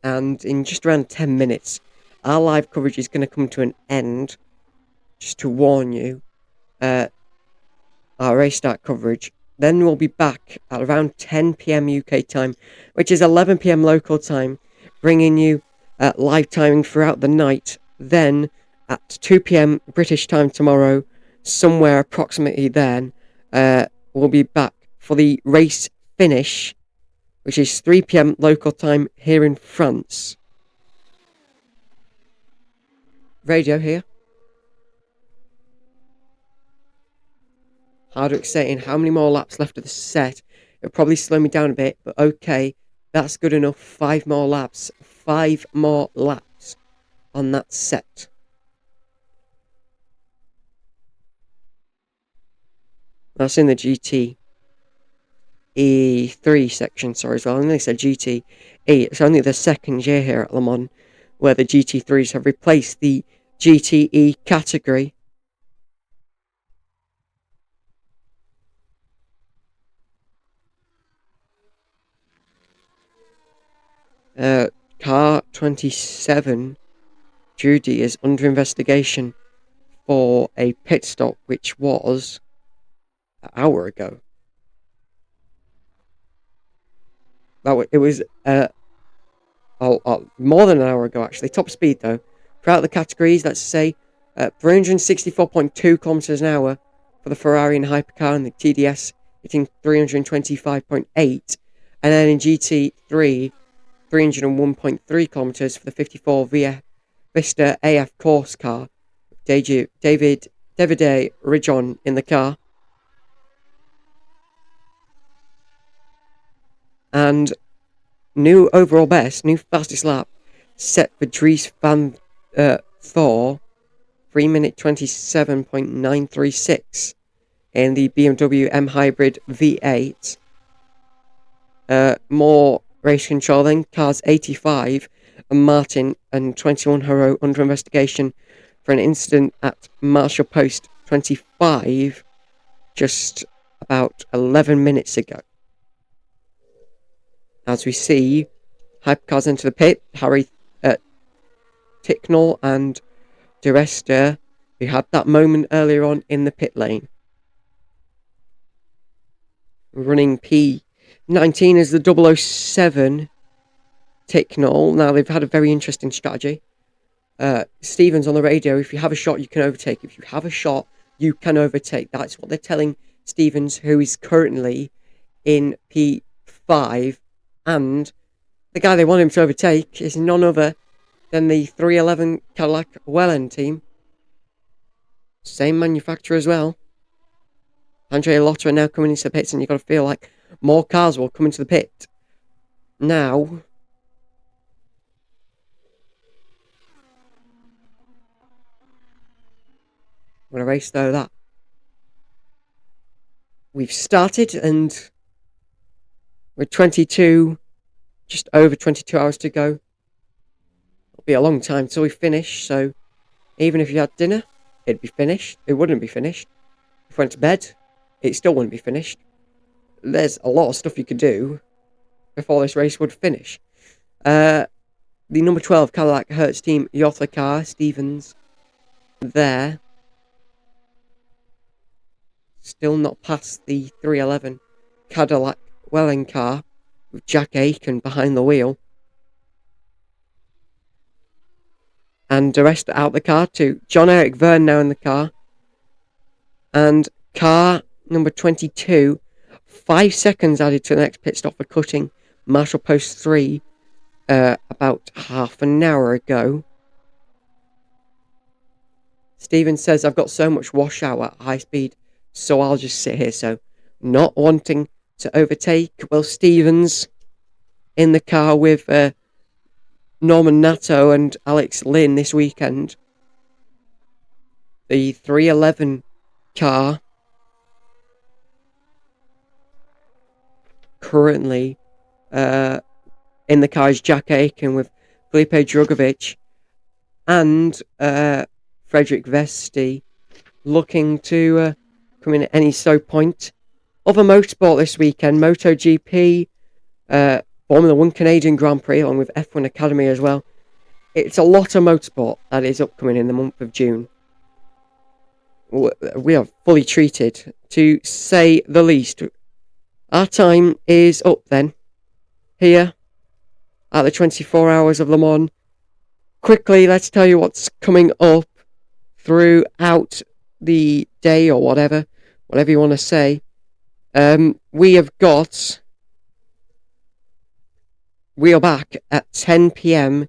And in just around 10 minutes, our live coverage is going to come to an end. just to warn you, our race start coverage. Then we'll be back at around 10 PM UK time, which is 11 PM local time, bringing you live timing throughout the night. Then at 2 PM British time tomorrow, somewhere approximately then, we'll be back for the race finish, which is 3 PM local time here in France. Radio here. Hardwick saying how many more laps left of the set. It'll probably slow me down a bit, but okay, that's good enough. 5 more laps. 5 more laps on that set. That's in the GT E3 section, sorry, as well. I know they said GT E. It's only the second year here at Le Mans where the GT3s have replaced the GTE category. Car 27, Judy, is under investigation for a pit stop, which was an hour ago. It was more than an hour ago, actually. Top speed, though. Throughout the categories, let's say 364.2 kilometers an hour for the Ferrari and Hypercar, and the TDS hitting 325.8. And then in GT3, 301.3 kilometers for the 54 Vista AF course car. Davide Rijon in the car. And new overall best, new fastest lap, set for Dries van Thor, 3 minute 27.936 in the BMW M Hybrid V8. More race control then, cars 85 and Martin and 21 Hero under investigation for an incident at Marshall Post 25 just about 11 minutes ago. As we see, Hypercars enter the pit. Harry Ticknell and De Resta, who had that moment earlier on in the pit lane. Running P19 is the 007 Ticknell. Now, they've had a very interesting strategy. Stevens on the radio, if you have a shot, you can overtake. If you have a shot, you can overtake. That's what they're telling Stevens, who is currently in P5. And the guy they want him to overtake is none other than the 311 Cadillac Welland team. Same manufacturer as well. Andrea Lotta are now coming into the pits, and you've got to feel like more cars will come into the pit. Now, I'm going to race though that. We've started, and with 22, just over 22 hours to go. It'll be a long time till we finish, so even if you had dinner, it'd be finished. It wouldn't be finished. If you went to bed, it still wouldn't be finished. There's a lot of stuff you could do before this race would finish. The number 12 Cadillac Hertz team Yota car, Stevens, there. Still not past the 311 Cadillac Welland car with Jack Aiken behind the wheel. And the rest out the car too. John Eric Verne now in the car. And car number 22, 5 seconds added to the next pit stop for cutting Marshall Post 3 about half an hour ago. Stephen says, I've got so much washout at high speed, so I'll just sit here. So not wanting to overtake Will Stevens in the car with Norman Nato and Alex Lynn this weekend. The 311 car currently in the car is Jack Aiken with Felipe Drugovich and Frederick Vesti looking to come in at any slow point. Other motorsport this weekend, MotoGP, Formula 1 Canadian Grand Prix, along with F1 Academy as well. It's a lot of motorsport that is upcoming in the month of June. we are fully treated, to say the least. Our time is up then, here at the 24 Hours of Le Mans. Quickly, let's tell you what's coming up throughout the day, or whatever you want to say. We are back at 10 p.m.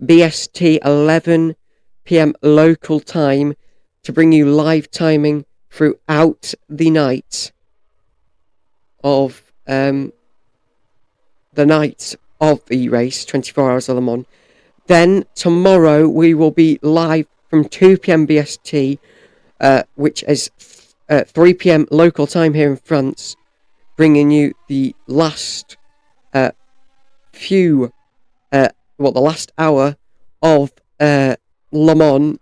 BST, 11 p.m. local time, to bring you live timing throughout the night of the race, 24 Hours of Le Mans. Then tomorrow we will be live from 2 p.m. BST, which is 3 p.m. local time here in France, bringing you the last the last hour of Le Mans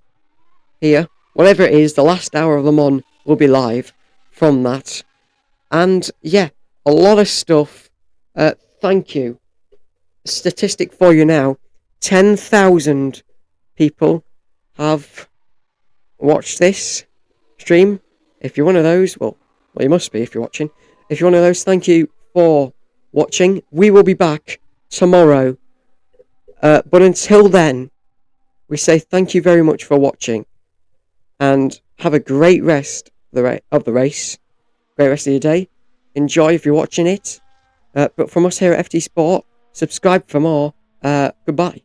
here. Whatever it is, the last hour of Le Mans will be live from that. And yeah, a lot of stuff. Thank you. Statistic for you now. 10,000 people have watched this stream. If you're one of those, well, you must be if you're watching. If you're one of those, thank you for watching. We will be back tomorrow. But until then, we say thank you very much for watching. And have a great rest of the race. Great rest of your day. Enjoy if you're watching it. But from us here at FT Sport, subscribe for more. Goodbye.